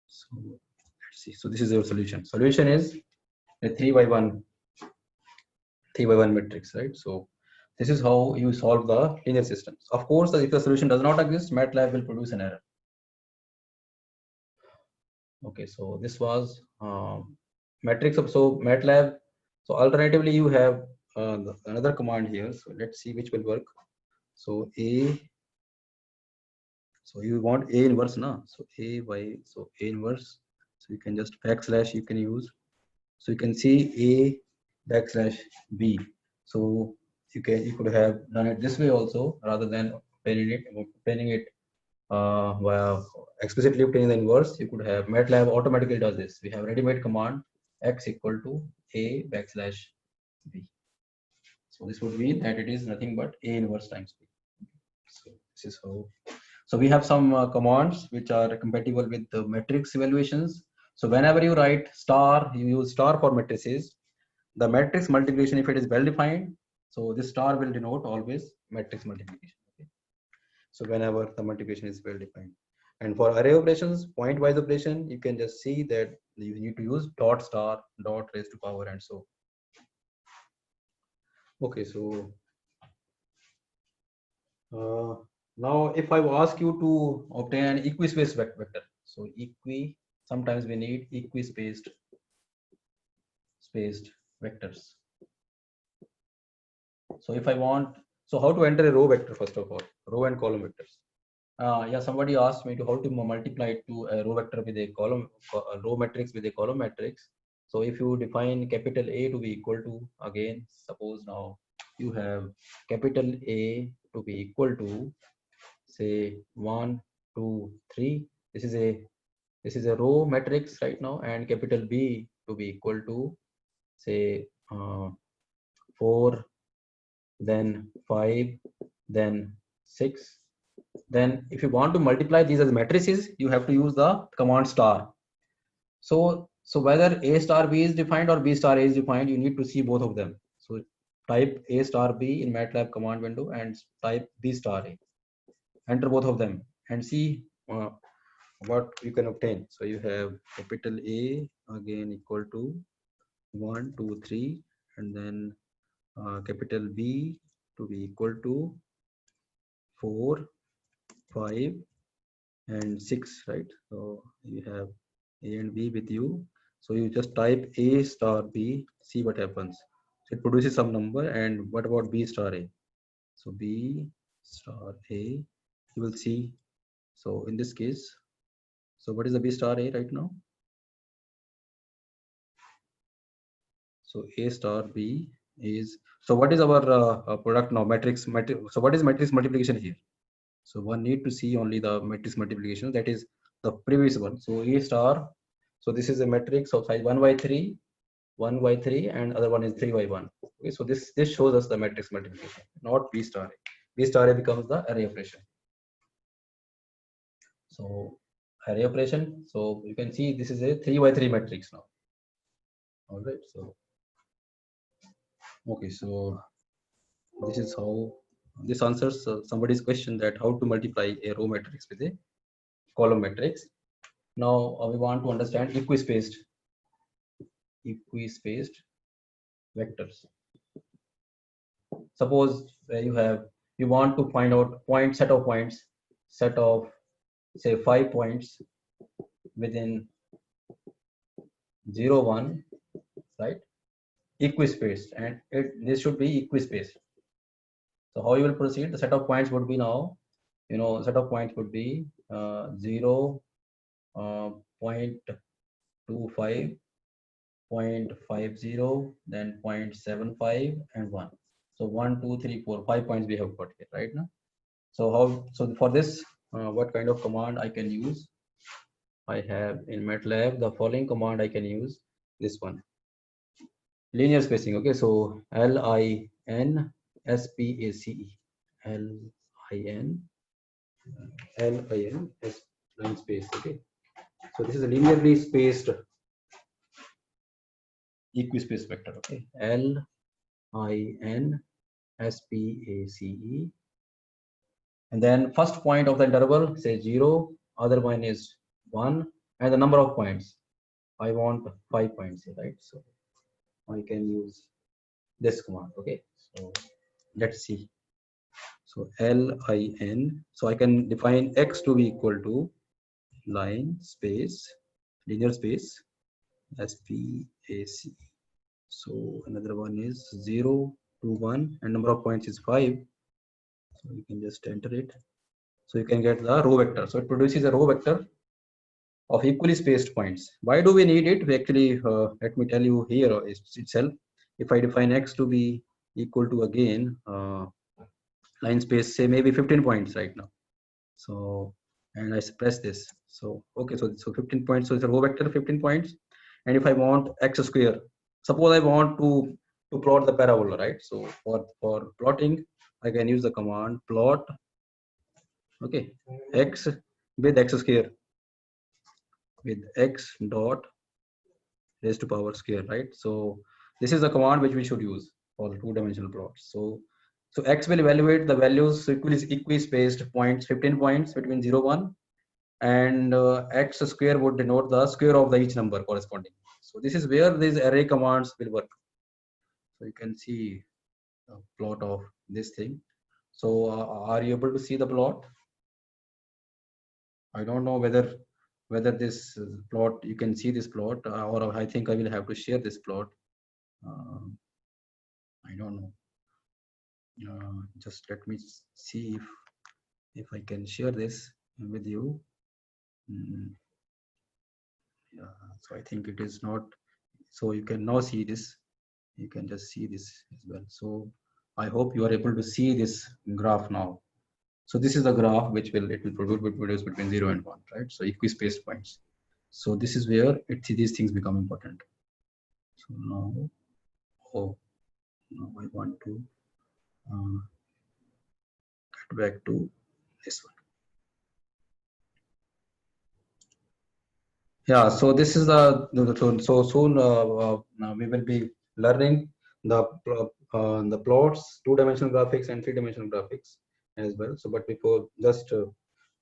So let's see. So this is your solution. Solution is a 3 by 1 matrix, right? So this is how you solve the linear systems. Of course, if the solution does not exist, MATLAB will produce an error. Okay, so this was matrix of MATLAB. So alternatively, you have another command here. So let's see which will work. So A. So you want A inverse, na? So A by so A inverse. So you can just backslash you can use. So you can see A backslash B. So you could have done it this way also rather than obtaining it via explicitly obtaining the inverse. You could have MATLAB automatically does this. We have ready-made command X equal to A backslash B. So this would mean that it is nothing but A inverse times B. So this is how. So we have some commands which are compatible with the matrix evaluations. So whenever you write star, you use star for matrices. The matrix multiplication, if it is well defined, so this star will denote always matrix multiplication. Okay? So whenever the multiplication is well defined. And for array operations, point-wise operation, you can just see that you need to use dot star, dot raised to power, and so. Okay, so now if I ask you to obtain an equispaced vector, so sometimes we need equispaced vectors. So if I want, so how to enter a row vector first of all, row and column vectors. Yeah, somebody asked me to how to multiply it to a row vector with a column, a row matrix with a column matrix. So if you define capital A to be equal to, again, suppose now you have capital A to be equal to, say 1, 2, 3. This is a row matrix right now, and capital B to be equal to, say 4, then 5, then 6. Then if you want to multiply these as matrices, you have to use the command star. So whether A star B is defined or B star A is defined, you need to see both of them. So type A star B in MATLAB command window and type B star A. Enter both of them and see what you can obtain. So you have capital A again equal to 1, 2, 3, and then capital B to be equal to 4, 5, and 6, right? So you have A and B with you. So you just type A star B, see what happens. So it produces some number. And what about B star A? So B star A, you will see. So in this case, so what is the B star A right now? So A star B is, so what is our product now? Matrix. So what is matrix multiplication here? So one need to see only the matrix multiplication, that is the previous one. So A star, so this is a matrix of size 1 by 3, 1 by 3, and other one is 3 by 1. Okay, so this shows us the matrix multiplication, not B star A. B star A becomes the array operation. So array operation, so you can see this is a 3 by 3 matrix now. All right, so okay, so this is how this answers somebody's question that how to multiply a row matrix with a column matrix. Now we want to understand equispaced vectors. Suppose you want to find out set of say 5 points within 0 1, right, equispaced, and this should be equispaced. So how you will proceed? The set of points would be now, set of points would be 0, 0.25, 0.50, then 0.75, and 1. So 1, 2, 3, 4, 5 points we have got here, right now. So for this, what kind of command I can use? I have in MATLAB the following command I can use. This one, linear spacing. Okay, so LINSPACE, line space. Okay, so this is a linearly spaced equispaced vector. Okay, LINSPACE, and then first point of the interval, say 0, other one is 1, and the number of points, I want 5 points here, right? So I can use this command. Okay, so let's see. So LIN, so I can define X to be equal to line space, linear space, SPAC. So another one is 0 to 1, and number of points is 5. So you can just enter it. So you can get the row vector. So it produces a row vector of equally spaced points. Why do we need it? We actually, let me tell you here itself. If I define X to be equal to, again, line space, say maybe 15 points right now. So, and I press this. So, okay, so 15 points. So it's a row vector, 15 points. And if I want X square, suppose I want to plot the parabola, right? So for plotting, I can use the command plot, okay, X with X square, with X dot raised to power square, right? So this is the command which we should use for the two-dimensional plots. So X will evaluate the values equispaced points, 15 points between 0 1, and X square would denote the square of the each number corresponding. So this is where these array commands will work. So you can see a plot of this thing. So are you able to see the plot? I don't know whether this plot, you can see this plot, or I think I will have to share this plot. I don't know. Just let me see if I can share this with you. Yeah, so I think it is not. So you can now see this. You can just see this as well. So I hope you are able to see this graph now. So this is the graph which will produce between 0 and 1, right? So equispaced points. So this is where these things become important. So now, now I want to get back to this one. Yeah, so this is so soon we will be learning the plots, two-dimensional graphics and three-dimensional graphics as well. So, but before, just to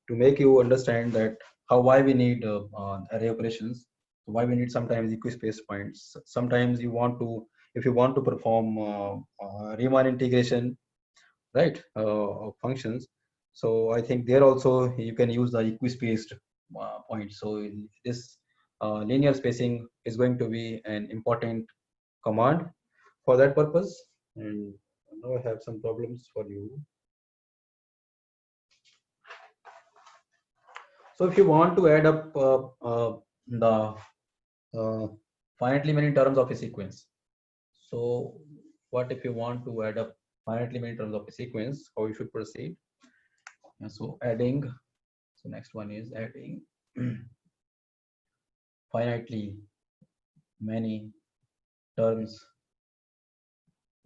make you understand that why we need array operations, why we need sometimes equispaced points. Sometimes you want to, if you want to perform Riemann integration, right, of functions. So I think there also you can use the equispaced points. So this linear spacing is going to be an important command for that purpose. And now I have some problems for you. So if you want to add up the finitely many terms of a sequence, so what if you want to add up finitely many terms of a sequence, how you should proceed? And so adding, so next one is adding finitely many terms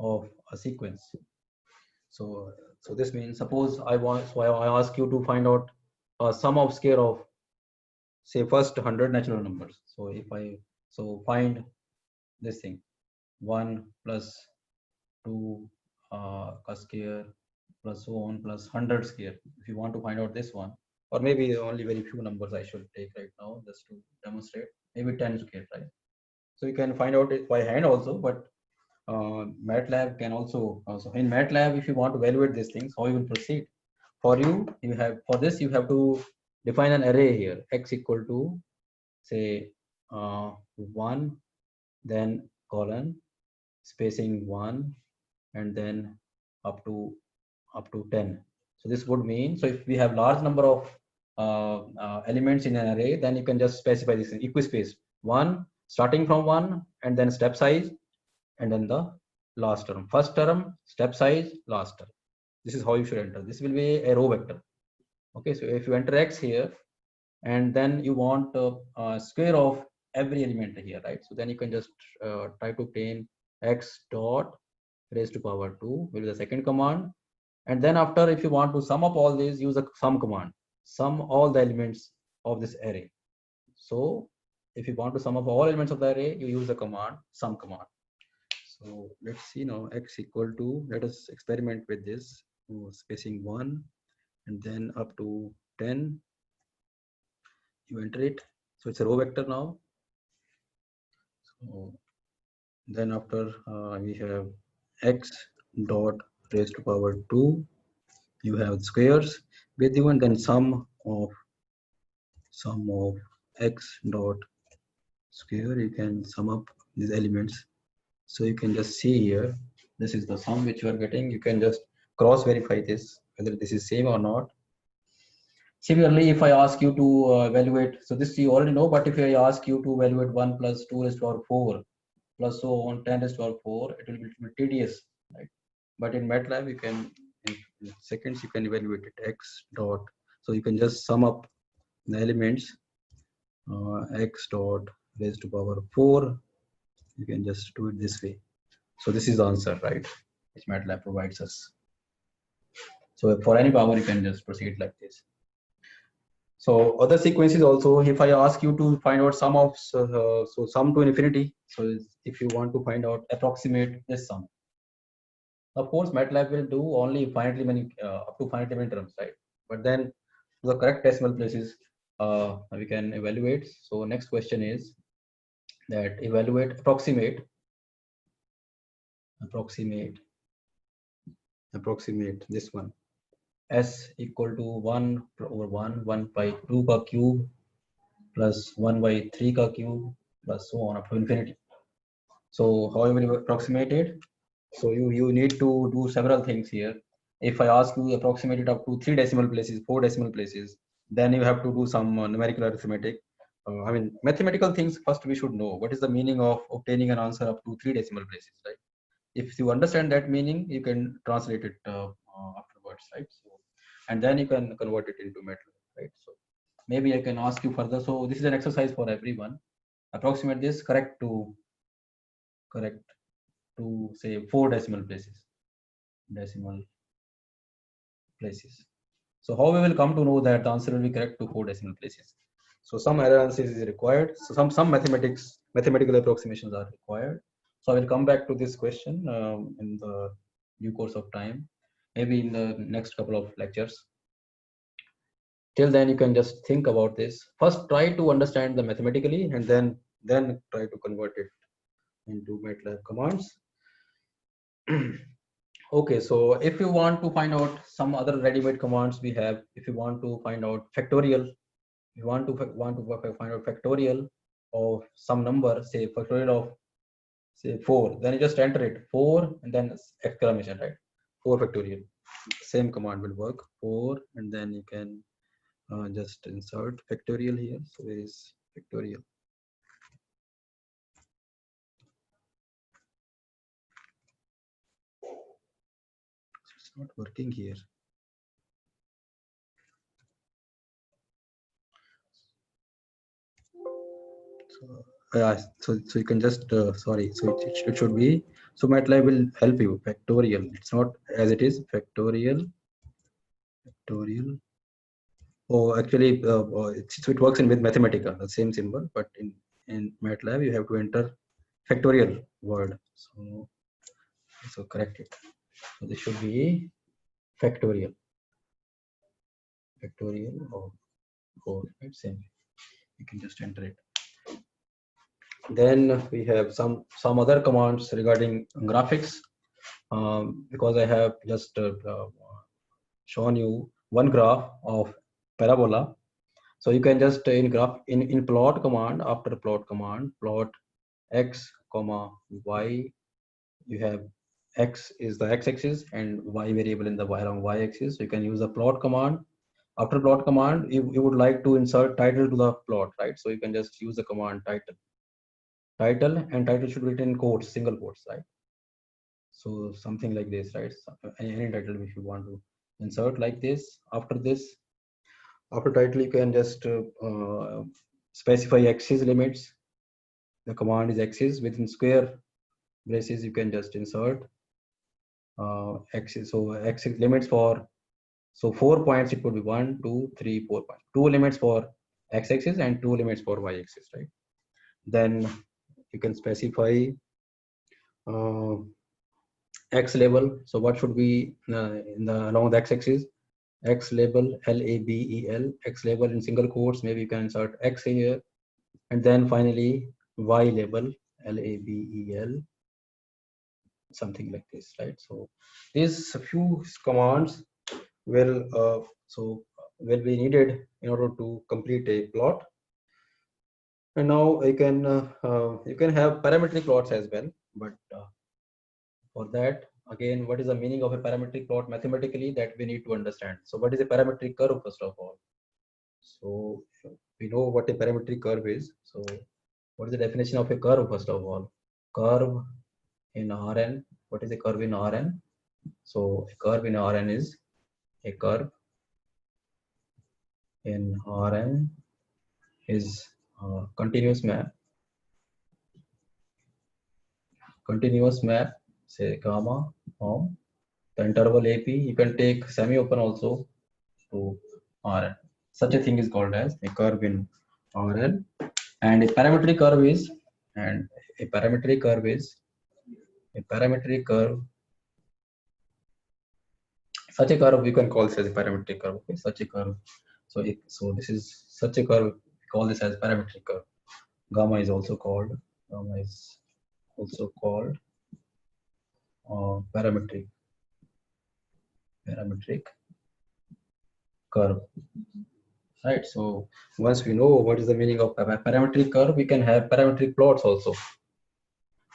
of a sequence. So this means, suppose I ask you to find out a sum of square of, say, first 100 natural numbers. So if I find this thing, 1 plus 2 cos square plus so on plus 100 square. If you want to find out this one, or maybe only very few numbers I should take right now just to demonstrate, maybe 10 square, right? So you can find out it by hand also, but MATLAB can also, in MATLAB, if you want to evaluate these things, how you will proceed? For this you have to define an array here, x equal to say 1, then colon, spacing 1, and then up to 10. So this would mean, so if we have large number of elements in an array, then you can just specify this in equispace 1, starting from 1, and then step size, and then the last term, first term, step size, last term. This is how you should enter. This will be a row vector. Okay, so if you enter x here, and then you want square of every element here, right? So then you can just try to obtain x dot raised to power 2 will be the second command. And then after, if you want to sum up all these, use the sum command, sum all the elements of this array. So if you want to sum up all elements of the array, you use the command sum command. So let's see now, x equal to, let us experiment with this, spacing 1 and then up to 10. You enter it. So it's a row vector now. So then after we have x dot raised to power 2. You have squares with you, and then sum of x dot square. You can sum up these elements. So you can just see here, this is the sum which you are getting. You can just cross verify this, whether this is same or not. Similarly, if I ask you to evaluate, so this you already know, but if I ask you to evaluate 1 plus 2 raised to power 4 plus so on 10 raised to power 4, it will be tedious, right? But in MATLAB, you can, in seconds, you can evaluate it, x dot. So you can just sum up the elements, x dot raised to power 4. You can just do it this way. So this is the answer, right, which MATLAB provides us. So for any power, you can just proceed like this. So other sequences also, if I ask you to find out sum of, so sum to infinity. So if you want to find out, approximate this sum. Of course, MATLAB will do only finitely many, up to finitely many terms, right? But then the correct decimal places we can evaluate. So next question is that evaluate, approximate this one. S equal to 1 over 1 by 2 ka cube plus 1 by 3 ka cube plus so on up to infinity. So how you will approximate it? So you need to do several things here. If I ask you to approximate it up to 3 decimal places, 4 decimal places, then you have to do some numerical arithmetic. I mean, mathematical things first we should know. What is the meaning of obtaining an answer up to 3 decimal places, right? If you understand that meaning, you can translate it afterwards, right? So, and then you can convert it into MATLAB, right? So maybe I can ask you further. So this is an exercise for everyone. Approximate this correct to say 4 decimal places. So how we will come to know that the answer will be correct to 4 decimal places? So some error analysis is required. So some mathematical approximations are required. So I will come back to this question in the due course of time, maybe in the next couple of lectures. Till then, you can just think about this. First, try to understand the mathematically, and then try to convert it into MATLAB commands. Okay, so if you want to find out some other ready-made commands we have, if you want to find out factorial, you want to find out factorial of some number, say factorial of say 4, then you just enter it 4 and then exclamation, right? 4 factorial. Same command will work, 4, and then you can just insert factorial here. So where is factorial? It's not working here. So you can just sorry. So it should be. So MATLAB will help you factorial. It's not as it is factorial. Oh, actually, so it works in with Mathematica, the same symbol, but in MATLAB you have to enter factorial word. So correct it. So this should be factorial of 4, right? Same, you can just enter it. Then we have some other commands regarding graphics, because I have just shown you one graph of parabola. So you can just in plot command, after plot command, plot x comma y. You have x is the x-axis and y variable in the along y-axis. So you can use the plot command. After plot command, you would like to insert title to the plot, right? So you can just use the command title, and title should be written in quotes, single quotes, right? So something like this, right? So any title if you want to insert like this. After title, you can just specify axis limits. The command is axis within square braces. You can just insert axis. So axis limits for, so 4 points, it would be 1 2 3 4 points, 2 limits for x-axis and 2 limits for y-axis, right? Then you can specify x label. So what should be in the along the x-axis? X label, label, x label in single quotes. Maybe you can insert x here, and then finally y label, label, something like this, right? So these few commands will will be needed in order to complete a plot. And now you can have parametric plots as well, but for that, again, what is the meaning of a parametric plot mathematically, that we need to understand. So what is a parametric curve first of all? So we know what a parametric curve is. So what is the definition of a curve first of all? Curve in Rn. What is a curve in Rn? So a curve in Rn is a curve in Rn is continuous map, say gamma from the interval AP. You can take semi-open also to Rn. Such a thing is called as a curve in Rn. And a parametric curve is, such a curve we can call this as a parametric curve. Okay, such a curve. So this is such a curve. We call this as parametric curve. Gamma is also called parametric curve, right? So once we know what is the meaning of parametric curve, we can have parametric plots also.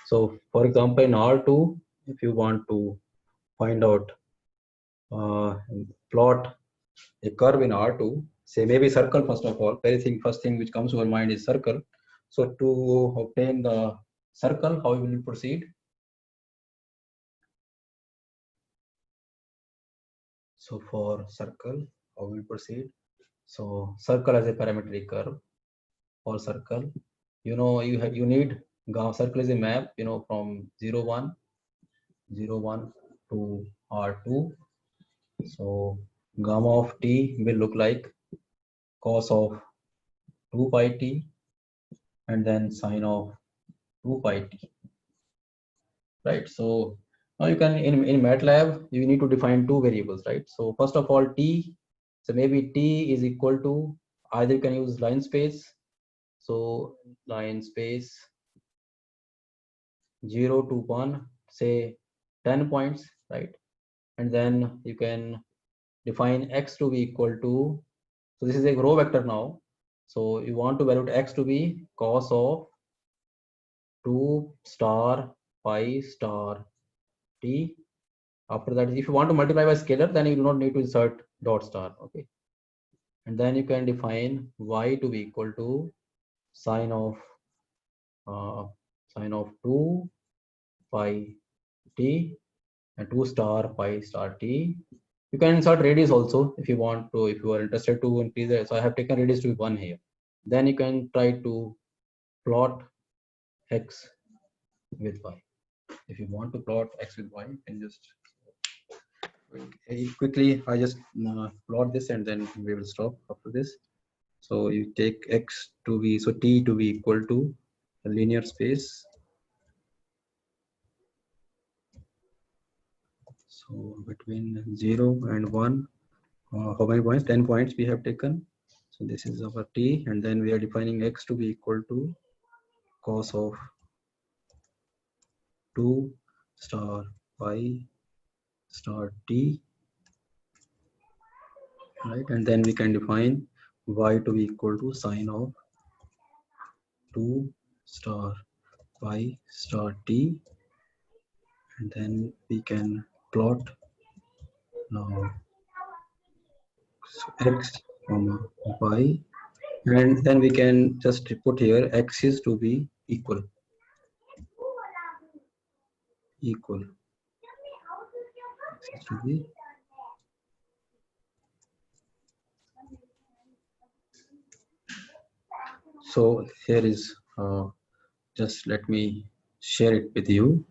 So for example, in R2, if you want to find out plot a curve in R2, say maybe circle first of all. First thing which comes to our mind is circle. So to obtain the circle, how will you proceed? So for circle, how will we proceed? So circle as a parametric curve. For circle, you need circle is a map, from 0 1 to R2. So gamma of t will look like cos of 2 pi t and then sine of 2 pi t, right? So now you can in MATLAB you need to define two variables, right? So first of all t, so maybe t is equal to, either you can use line space, so line space 0 to 1, say 10 points, right? And then you can define x to be equal to, so this is a row vector now, so you want to value x to be cos of 2 star pi star t. After that, if you want to multiply by scalar, then you do not need to insert dot star. Okay, and then you can define y to be equal to sine of 2 pi t and 2 star pi star t. You can insert radius also if you want to, if you are interested to increase it. So I have taken radius to be 1 here. Then you can try to plot x with y. If you want to plot x with y, you can just quickly, I just plot this and then we will stop after this. So you take x to be, so t to be equal to a linear space So between 0 and 1, how many points? 10 points we have taken. So this is our t, and then we are defining x to be equal to cos of 2 star pi star t, right? And then we can define y to be equal to sine of 2 star pi star t, and then we can plot now x comma y, and then we can just put here axis to be equal. Axis to be so here is just let me share it with you.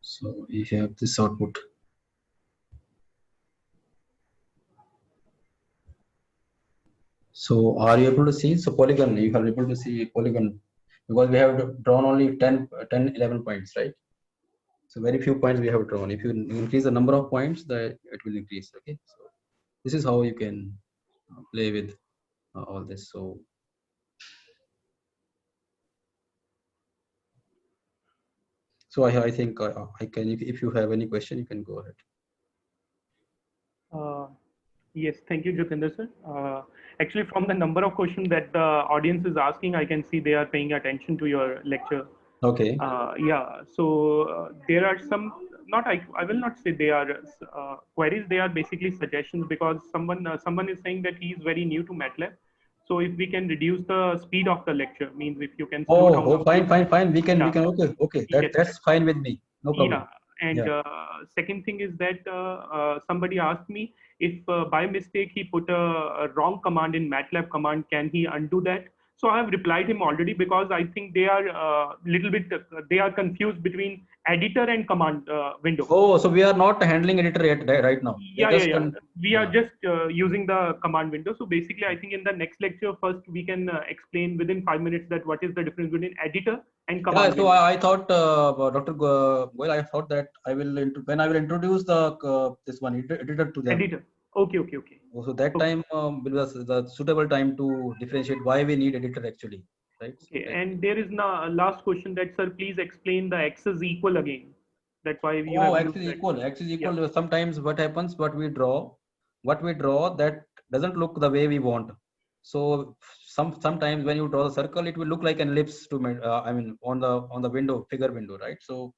So we have this output. So are you able to see? So polygon, you are able to see polygon because we have drawn only 10, 11 points, right? So very few points we have drawn. If you increase the number of points, it will increase. Okay, so this is how you can play with all this. So I think I can. If you have any question, you can go ahead. Yes, thank you, Jatinder sir. Actually, from the number of questions that the audience is asking, I can see they are paying attention to your lecture. Okay. Yeah, so there are some, I will not say they are queries, they are basically suggestions because someone is saying that he is very new to MATLAB. So if we can reduce the speed of the lecture, means if you can slow down. Oh, fine. We can, Yeah. okay. Yes. That's fine with me. No problem. Yeah, and second thing is that somebody asked me if by mistake he put a wrong command in MATLAB command, can he undo that? So I have replied him already because I think they are little bit they are confused between editor and command window. Oh, so we are not handling editor yet right now. Yeah. We are just using the command window. So basically, I think in the next lecture, first we can explain within 5 minutes that what is the difference between editor and command window. So I thought, Dr. Goel, I thought that when I will introduce the this one editor to them. Editor. Okay. So that time will be the suitable time to differentiate why we need editor actually, right? Okay, so and there is now last question that sir, please explain the x is equal again. That's why you have x is equal. X is equal. Yeah. Sometimes what happens, what we draw that doesn't look the way we want. So sometimes when you draw the circle, it will look like an ellipse to on the window, figure window, right? So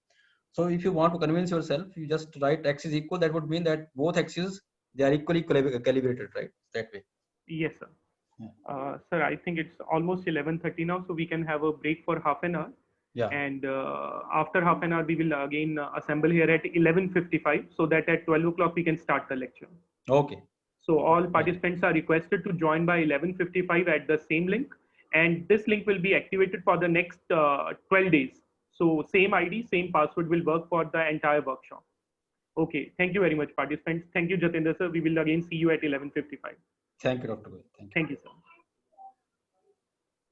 if you want to convince yourself, you just write x is equal. That would mean that both axes they are equally calibrated, right? That way. Yes, sir. Sir, I think it's almost 11:30 now, so we can have a break for half an hour. Yeah. And after half an hour, we will again assemble here at 11:55, so that at 12 o'clock we can start the lecture. Okay. So all participants are requested to join by 11:55 at the same link, and this link will be activated for the next 12 days. So same ID, same password will work for the entire workshop. Okay, thank you very much, participants. Thank you, Jatinder sir. We will again see you at 11:55. Thank you, Dr. Goel. Thank you, sir.